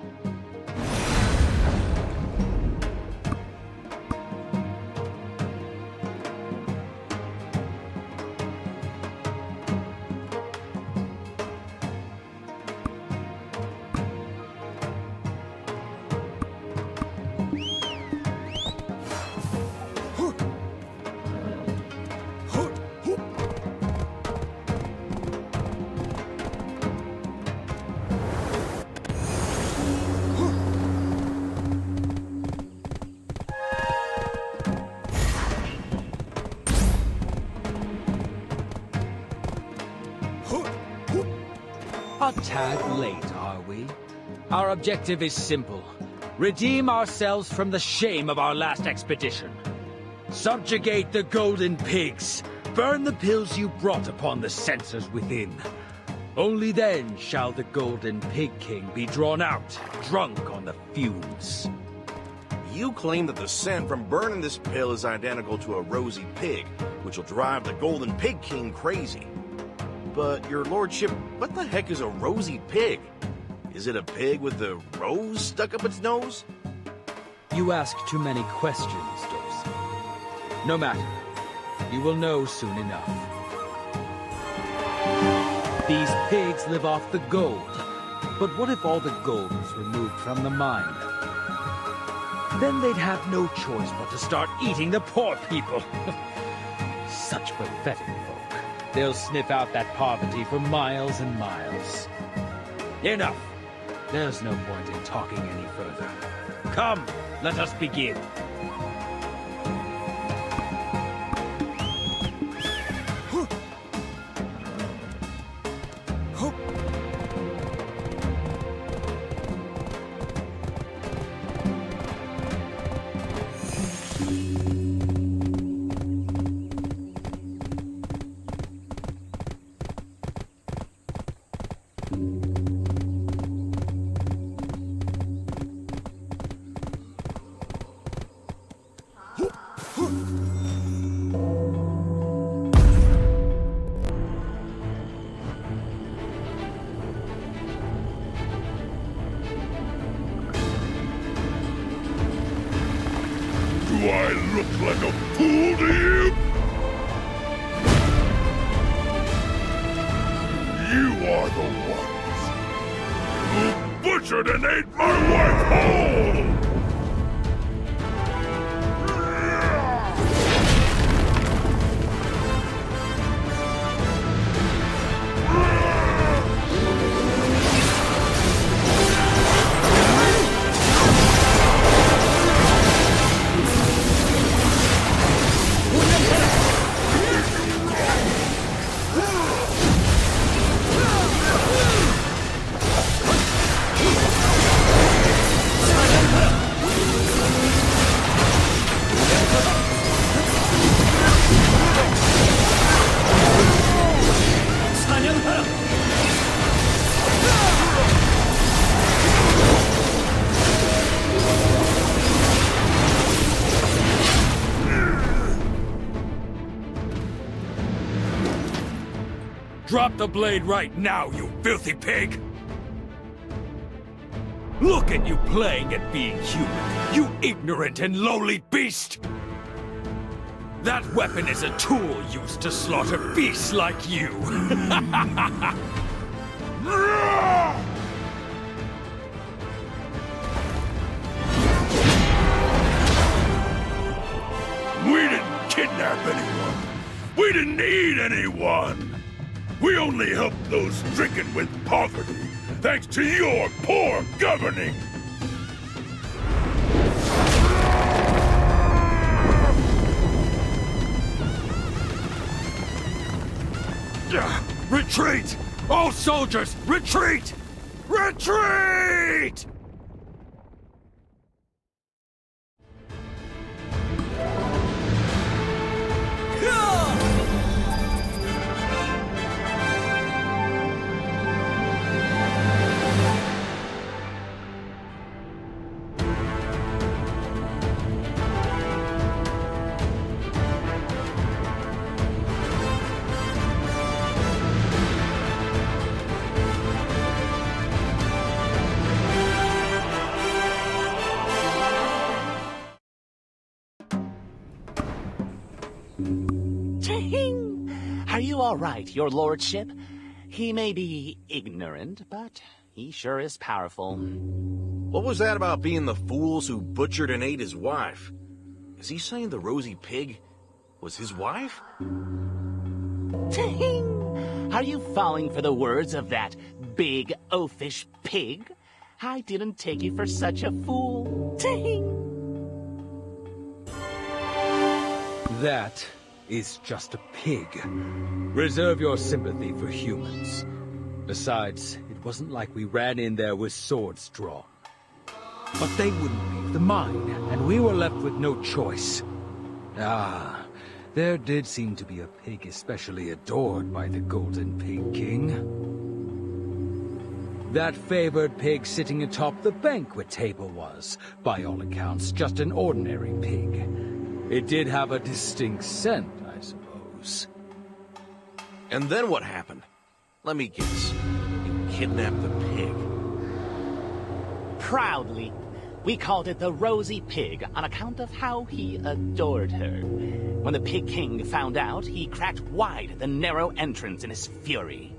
A tad late, are we? Our objective is simple. Redeem ourselves from the shame of our last expedition. Subjugate the golden pigs. Burn the pills you brought upon the censors within. Only then shall the golden pig king be drawn out, drunk on the fumes. You claim that the scent from burning this pill is identical to a rosy pig, which will drive the golden pig king crazy. But, your lordship, what the heck is a rosy pig? Is it a pig with a rose stuck up its nose? You ask too many questions, Dawson. No matter. You will know soon enough. These pigs live off the gold. But what if all the gold was removed from the mine? Then they'd have no choice but to start eating the poor people. Such pathetic folk. They'll sniff out that poverty for miles and miles. Enough! There's no point in talking any further. Come, let us begin. Do I look like a fool to you? You are the ones who butchered and ate my wife whole! Drop the blade right now, you filthy pig! Look at you playing at being human, you ignorant and lowly beast! That weapon is a tool used to slaughter beasts like you! We didn't kidnap anyone! We didn't need anyone! We only helped those stricken with poverty, thanks to your poor governing! Retreat! All soldiers, retreat! Retreat! Are you all right, your lordship? He may be ignorant, but he sure is powerful. What was that about being the fools who butchered and ate his wife? Is he saying the rosy pig was his wife? Are you falling for the words of that big oafish pig? I didn't take you for such a fool. That is just a pig. Reserve your sympathy for humans. Besides, it wasn't like we ran in there with swords drawn. But they wouldn't leave the mine, and we were left with no choice. Ah, there did seem to be a pig especially adored by the Golden Pig King. That favored pig sitting atop the banquet table was, by all accounts, just an ordinary pig. It did have a distinct scent, I suppose. And then what happened? Let me guess. You kidnapped the pig. Proudly, we called it the Rosy Pig on account of how he adored her. When the Pig King found out, he cracked wide the narrow entrance in his fury.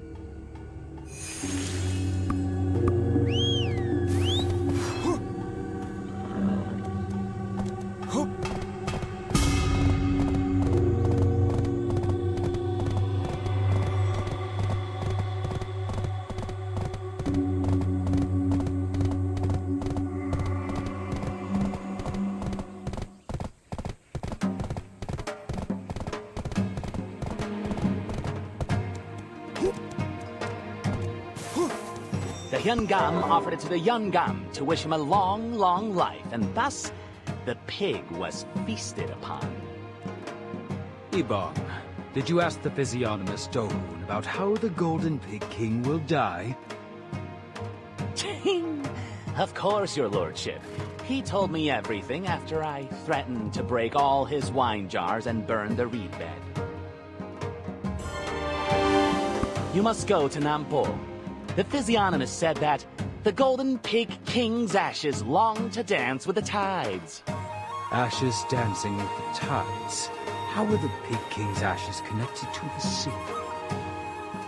The Hyungam offered it to the Yungam to wish him a long, long life, and thus the pig was feasted upon. Ibong, did you ask the physiognomist Dohun about how the Golden Pig King will die? Of course, your lordship. He told me everything after I threatened to break all his wine jars and burn the reed bed. You must go to Nampo. The physiognomist said that the Golden Pig King's ashes long to dance with the tides. Ashes dancing with the tides? How are the Pig King's ashes connected to the sea?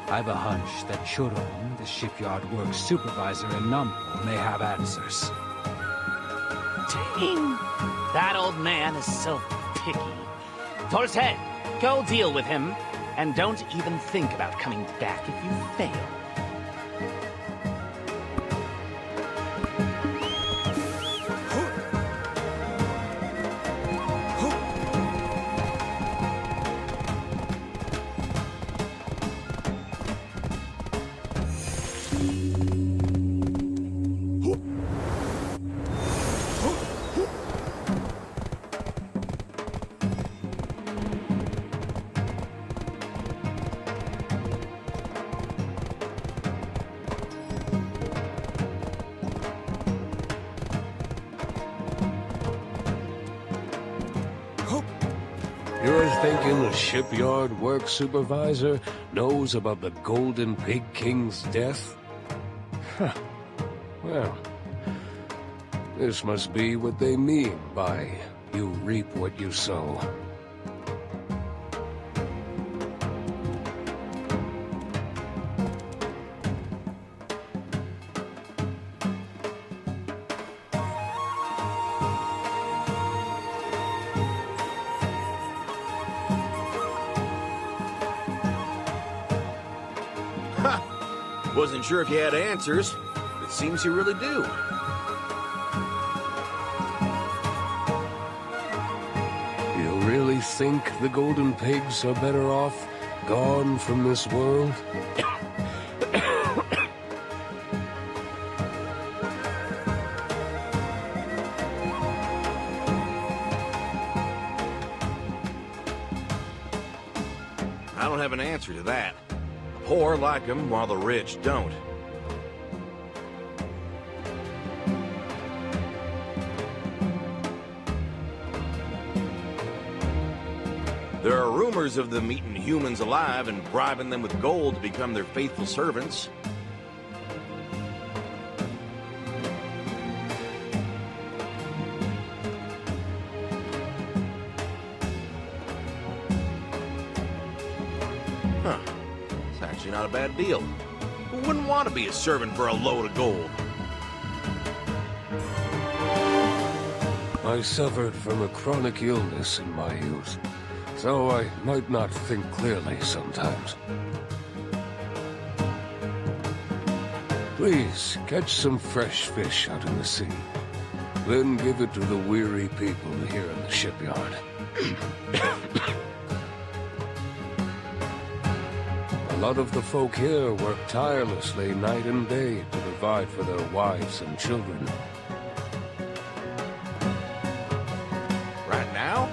I've a hunch that Choron, the shipyard works supervisor in Nampo, may have answers. Dang! That old man is so picky. Torset, go deal with him, and don't even think about coming back if you fail. You're thinking the shipyard work supervisor knows about the Golden Pig King's death? Huh. Well, this must be what they mean by you reap what you sow. Wasn't sure if you had answers. It seems you really do. You really think the Golden Pigs are better off gone from this world? don't have an answer to that. The poor like them while the rich don't. There are rumors of them eating humans alive and bribing them with gold to become their faithful servants. Huh. It's actually not a bad deal. Who wouldn't want to be a servant for a load of gold? I suffered from a chronic illness in my youth, so I might not think clearly sometimes. Please, catch some fresh fish out in the sea. Then give it to the weary people here in the shipyard. A lot of the folk here work tirelessly night and day to provide for their wives and children. Right now?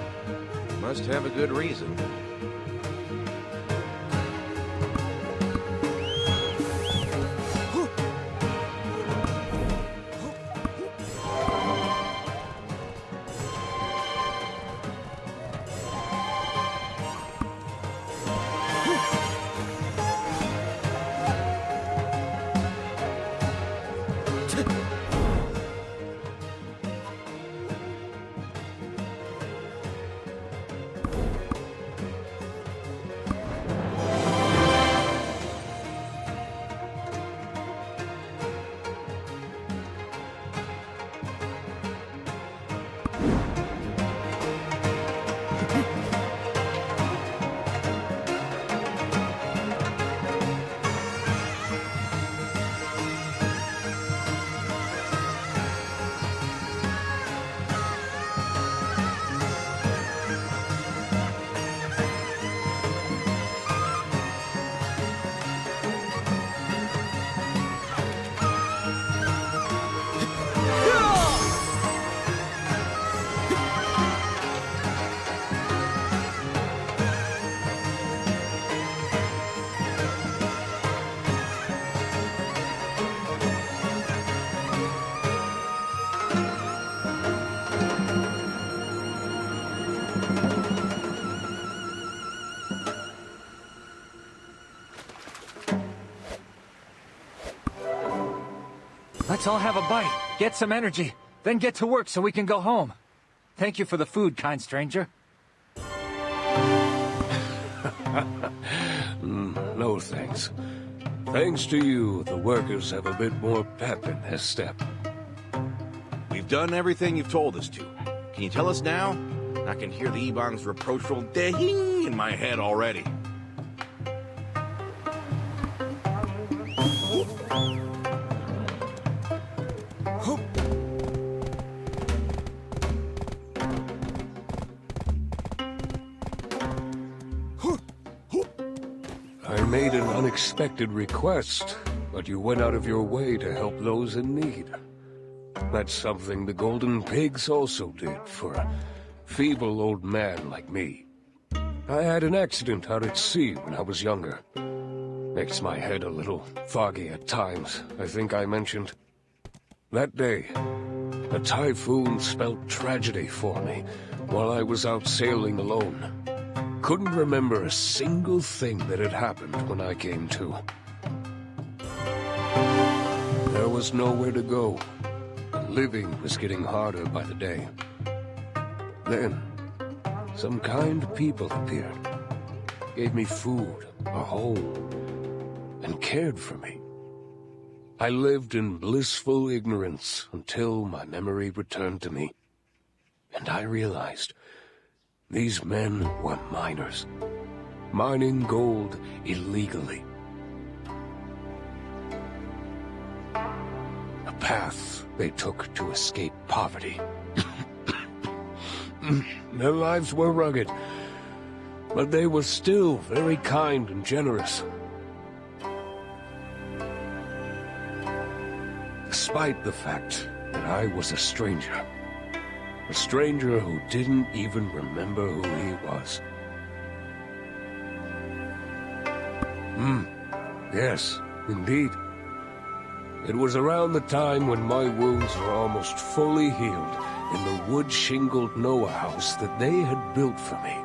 Must have a good reason. Let's all have a bite, get some energy, then get to work so we can go home. Thank you for the food, kind stranger. No thanks. Thanks to you, the workers have a bit more pep in their step. We've done everything you've told us to. Can you tell us now? I can hear the Ebong's reproachful ding in my head already. I made an unexpected request, but you went out of your way to help those in need. That's something the Golden Pigs also did for a feeble old man like me. I had an accident out at sea when I was younger. Makes my head a little foggy at times, I think I mentioned. That day, a typhoon spelled tragedy for me while I was out sailing alone. Couldn't remember a single thing that had happened when I came to. There was nowhere to go. Living was getting harder by the day. Then, some kind people appeared. Gave me food, a home, and cared for me. I lived in blissful ignorance until my memory returned to me. And I realized these men were miners, mining gold illegally. A path they took to escape poverty. Their lives were rugged, but they were still very kind and generous. Despite the fact that I was a stranger who didn't even remember who he was. Yes, indeed. It was around the time when my wounds were almost fully healed in the wood-shingled Noah house that they had built for me.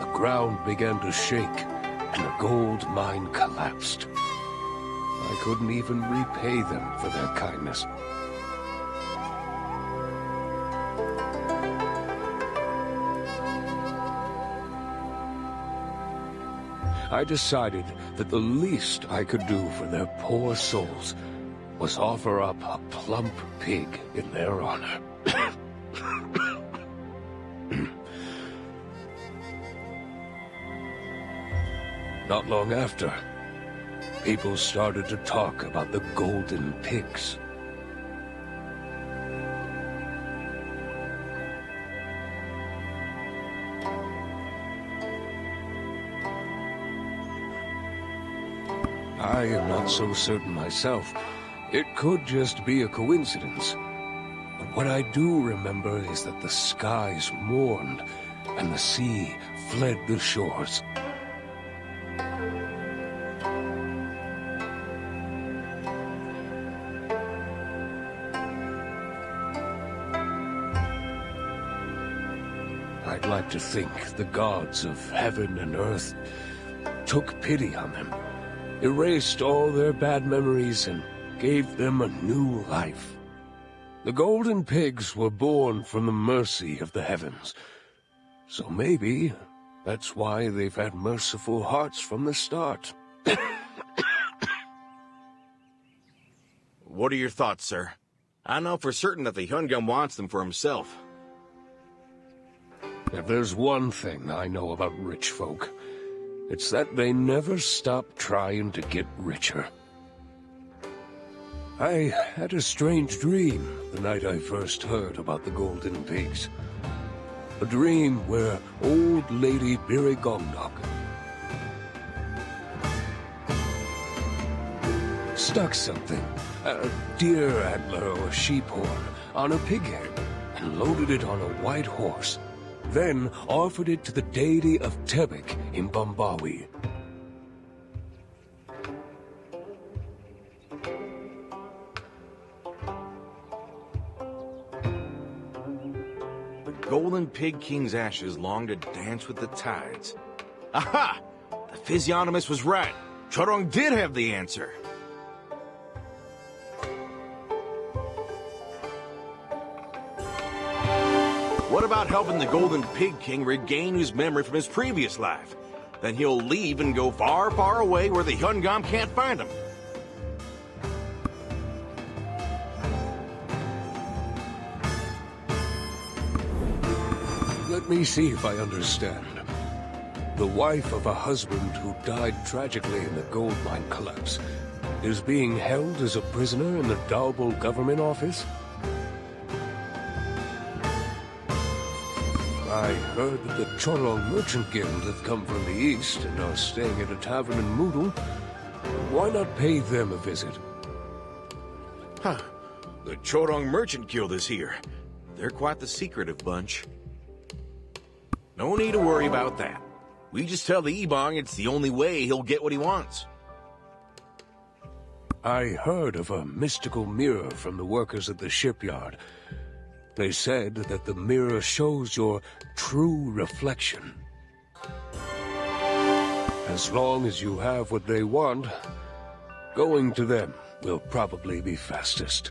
The ground began to shake, and the gold mine collapsed. I couldn't even repay them for their kindness. I decided that the least I could do for their poor souls was offer up a plump pig in their honor. Not long after, people started to talk about the golden pigs. I am not so certain myself. It could just be a coincidence. But what I do remember is that the skies mourned and the sea fled the shores. I'd like to think the gods of heaven and earth took pity on them, erased all their bad memories, and gave them a new life. The golden pigs were born from the mercy of the heavens. So maybe that's why they've had merciful hearts from the start. What are your thoughts, sir? I know for certain that the Hyungam wants them for himself. If there's one thing I know about rich folk, it's that they never stop trying to get richer. I had a strange dream the night I first heard about the golden pigs. A dream where old Lady Birigongdok stuck something, a deer antler or sheep horn, on a pig head and loaded it on a white horse, then offered it to the deity of Tebek in Bombawi. The Golden Pig King's ashes long to dance with the tides. Aha! The physiognomist was right. Chorong did have the answer. What about helping the Golden Pig King regain his memory from his previous life? Then he'll leave and go far, far away where the Hyungam can't find him. Let me see if I understand. The wife of a husband who died tragically in the gold mine collapse is being held as a prisoner in the Dalbol government office? I heard that the Chorong Merchant Guild have come from the east and are staying at a tavern in Moodle. Why not pay them a visit? Huh. The Chorong Merchant Guild is here. They're quite the secretive bunch. No need to worry about that. We just tell the Ebong it's the only way he'll get what he wants. I heard of a mystical mirror from the workers at the shipyard. They said that the mirror shows your true reflection. As long as you have what they want, going to them will probably be fastest.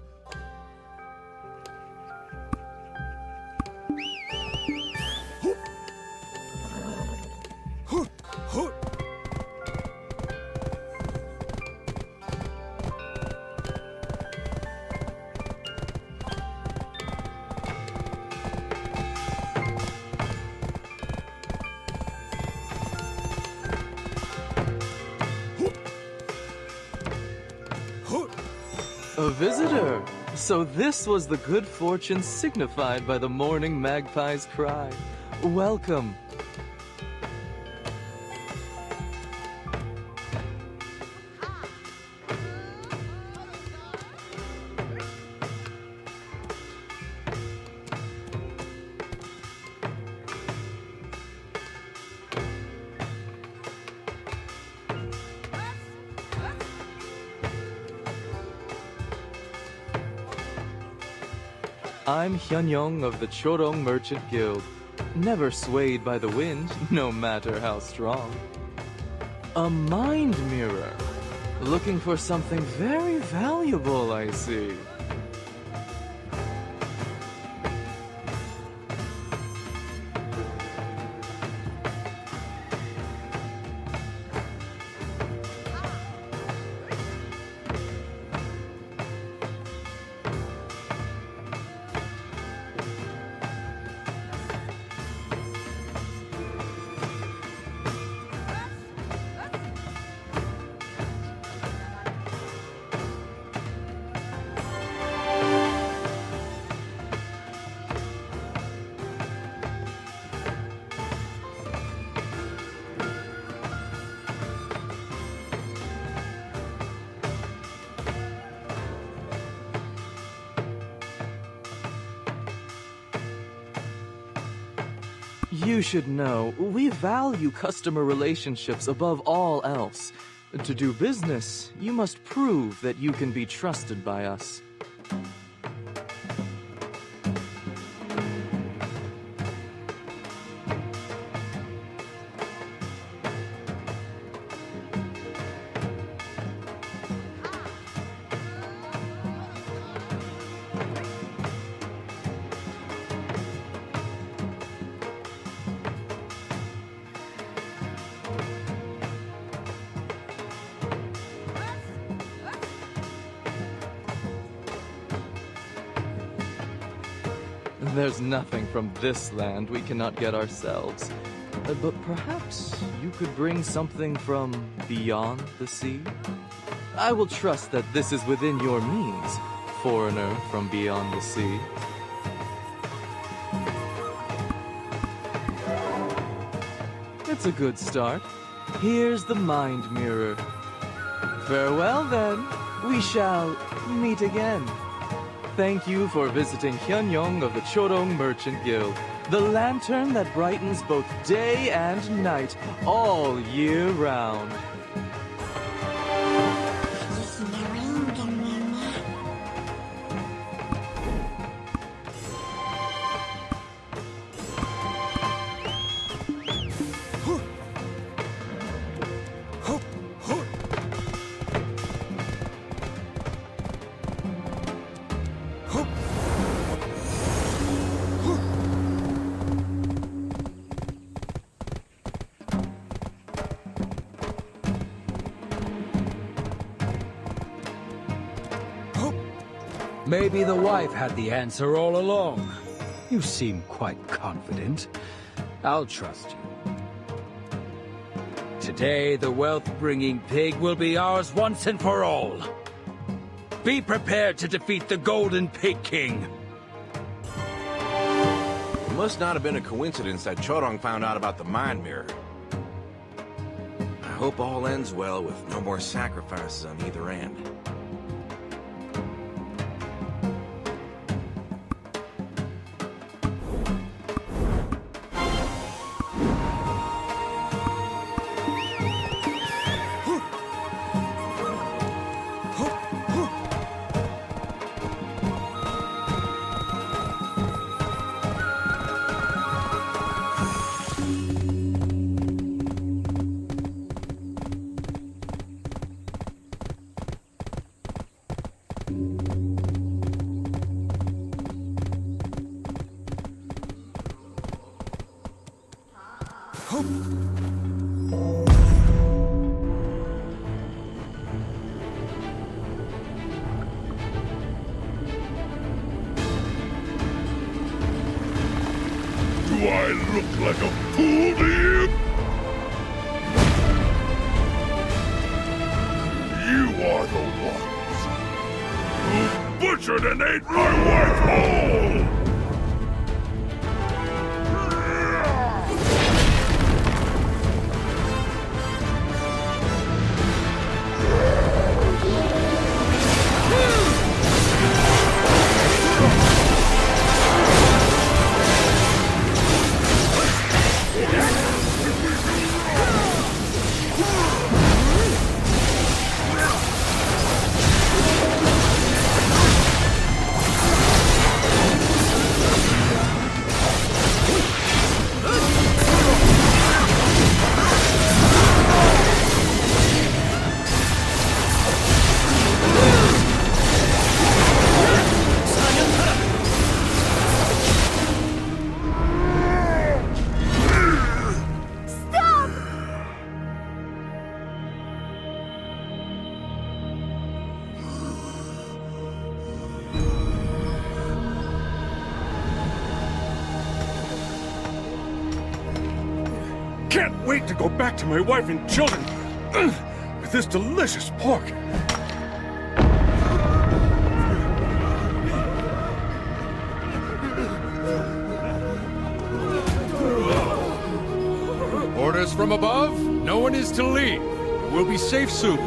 A visitor! So this was the good fortune signified by the morning magpie's cry. Welcome. I'm Hyunyong of the Chorong Merchant Guild. Never swayed by the wind, no matter how strong. A mind mirror. Looking for something very valuable, I see. You should know, we value customer relationships above all else. To do business, you must prove that you can be trusted by us. There's nothing from this land we cannot get ourselves. But perhaps you could bring something from beyond the sea? I will trust that this is within your means, foreigner from beyond the sea. It's a good start. Here's the mind mirror. Farewell then. We shall meet again. Thank you for visiting Hyunyong of the Chorong Merchant Guild, the lantern that brightens both day and night, all year round. Maybe the wife had the answer all along. You seem quite confident. I'll trust you. Today, the wealth-bringing pig will be ours once and for all. Be prepared to defeat the Golden Pig King. It must not have been a coincidence that Chorong found out about the mind mirror. I hope all ends well with no more sacrifices on either end. Do I look like a fool to you? You are the ones who butchered and ate my wife whole! Can't wait to go back to my wife and children with this delicious pork. Orders from above, no one is to leave. We'll be safe soon.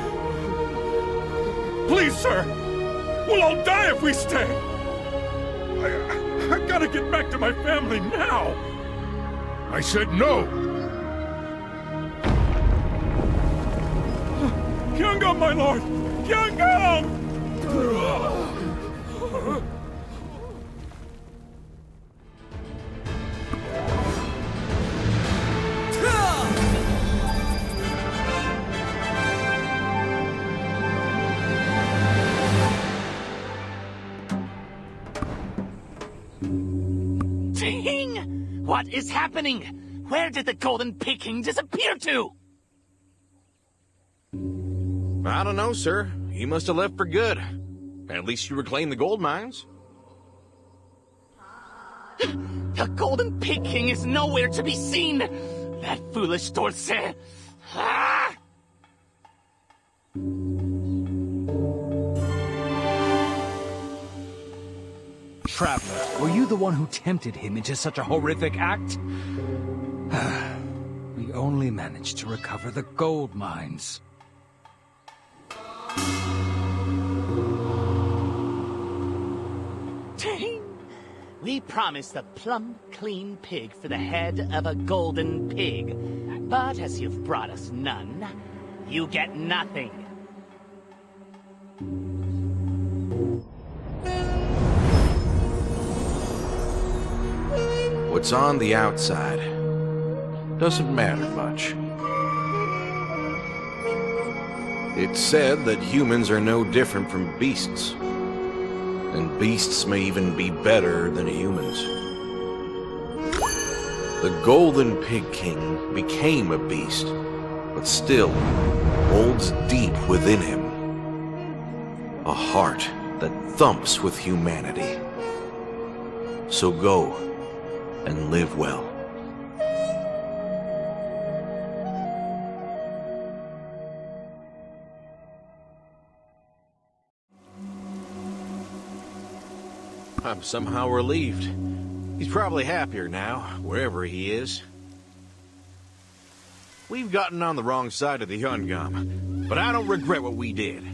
Please, sir! We'll all die if we stay! I gotta get back to my family now! I said no! Kyungam, my lord! Kyungam! Ting! What is happening? Where did the Golden Peking disappear to? I don't know, sir. He must have left for good. At least you reclaimed the gold mines. The Golden Peking is nowhere to be seen! That foolish Dorsey! Ah! Traveler, were you the one who tempted him into such a horrific act? We only managed to recover the gold mines. Ting! We promised a plump, clean pig for the head of a golden pig. But as you've brought us none, you get nothing. What's on the outside doesn't matter much. It's said that humans are no different from beasts, and beasts may even be better than humans. The Golden Pig King became a beast, but still holds deep within him a heart that thumps with humanity. So go and live well. I'm somehow relieved. He's probably happier now, wherever he is. We've gotten on the wrong side of the Hyungam, but I don't regret what we did.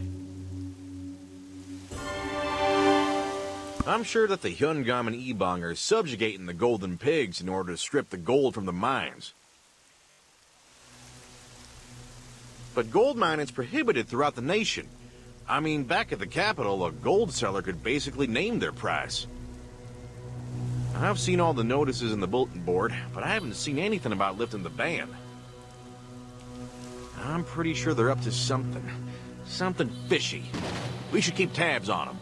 I'm sure that the Hyungam and Ebong are subjugating the golden pigs in order to strip the gold from the mines. But gold mining's prohibited throughout the nation. I mean, back at the capital, a gold seller could basically name their price. I've seen all the notices in the bulletin board, but I haven't seen anything about lifting the ban. I'm pretty sure they're up to something. Something fishy. We should keep tabs on them.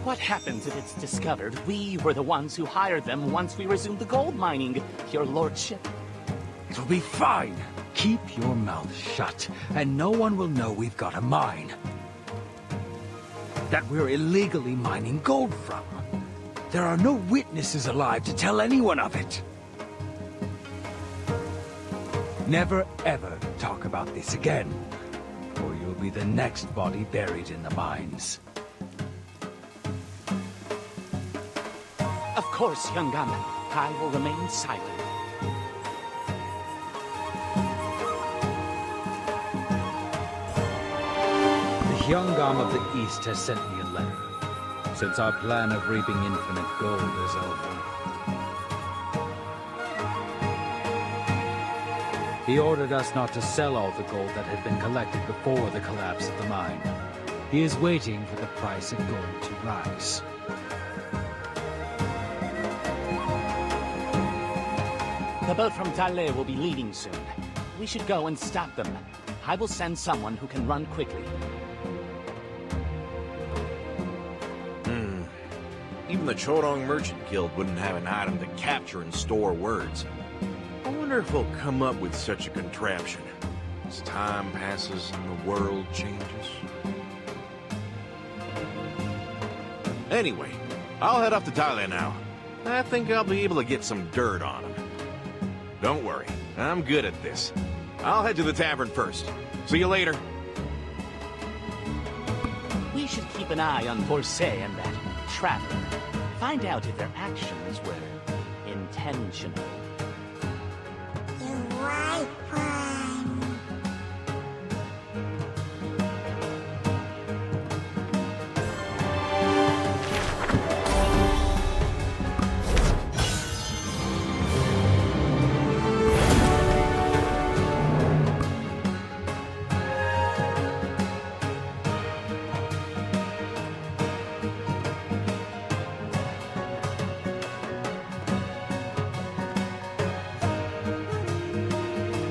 What happens if it's discovered we were the ones who hired them once we resumed the gold mining, your lordship? It'll be fine. Keep your mouth shut, and no one will know we've got a mine that we're illegally mining gold from. There are no witnesses alive to tell anyone of it. Never ever talk about this again, or you'll be the next body buried in the mines. Of course, Hyungam. I will remain silent. The Hyungam of the East has sent me a letter, since our plan of reaping infinite gold is over. He ordered us not to sell all the gold that had been collected before the collapse of the mine. He is waiting for the price of gold to rise. The boat from Taleh will be leaving soon. We should go and stop them. I will send someone who can run quickly. Even the Chodong Merchant Guild wouldn't have an item to capture and store words. I wonder if they'll come up with such a contraption as time passes and the world changes. Anyway, I'll head off to Thailand now. I think I'll be able to get some dirt on him. Don't worry, I'm good at this. I'll head to the tavern first. See you later. We should keep an eye on Borsay and that traveler. Find out if their actions were intentional.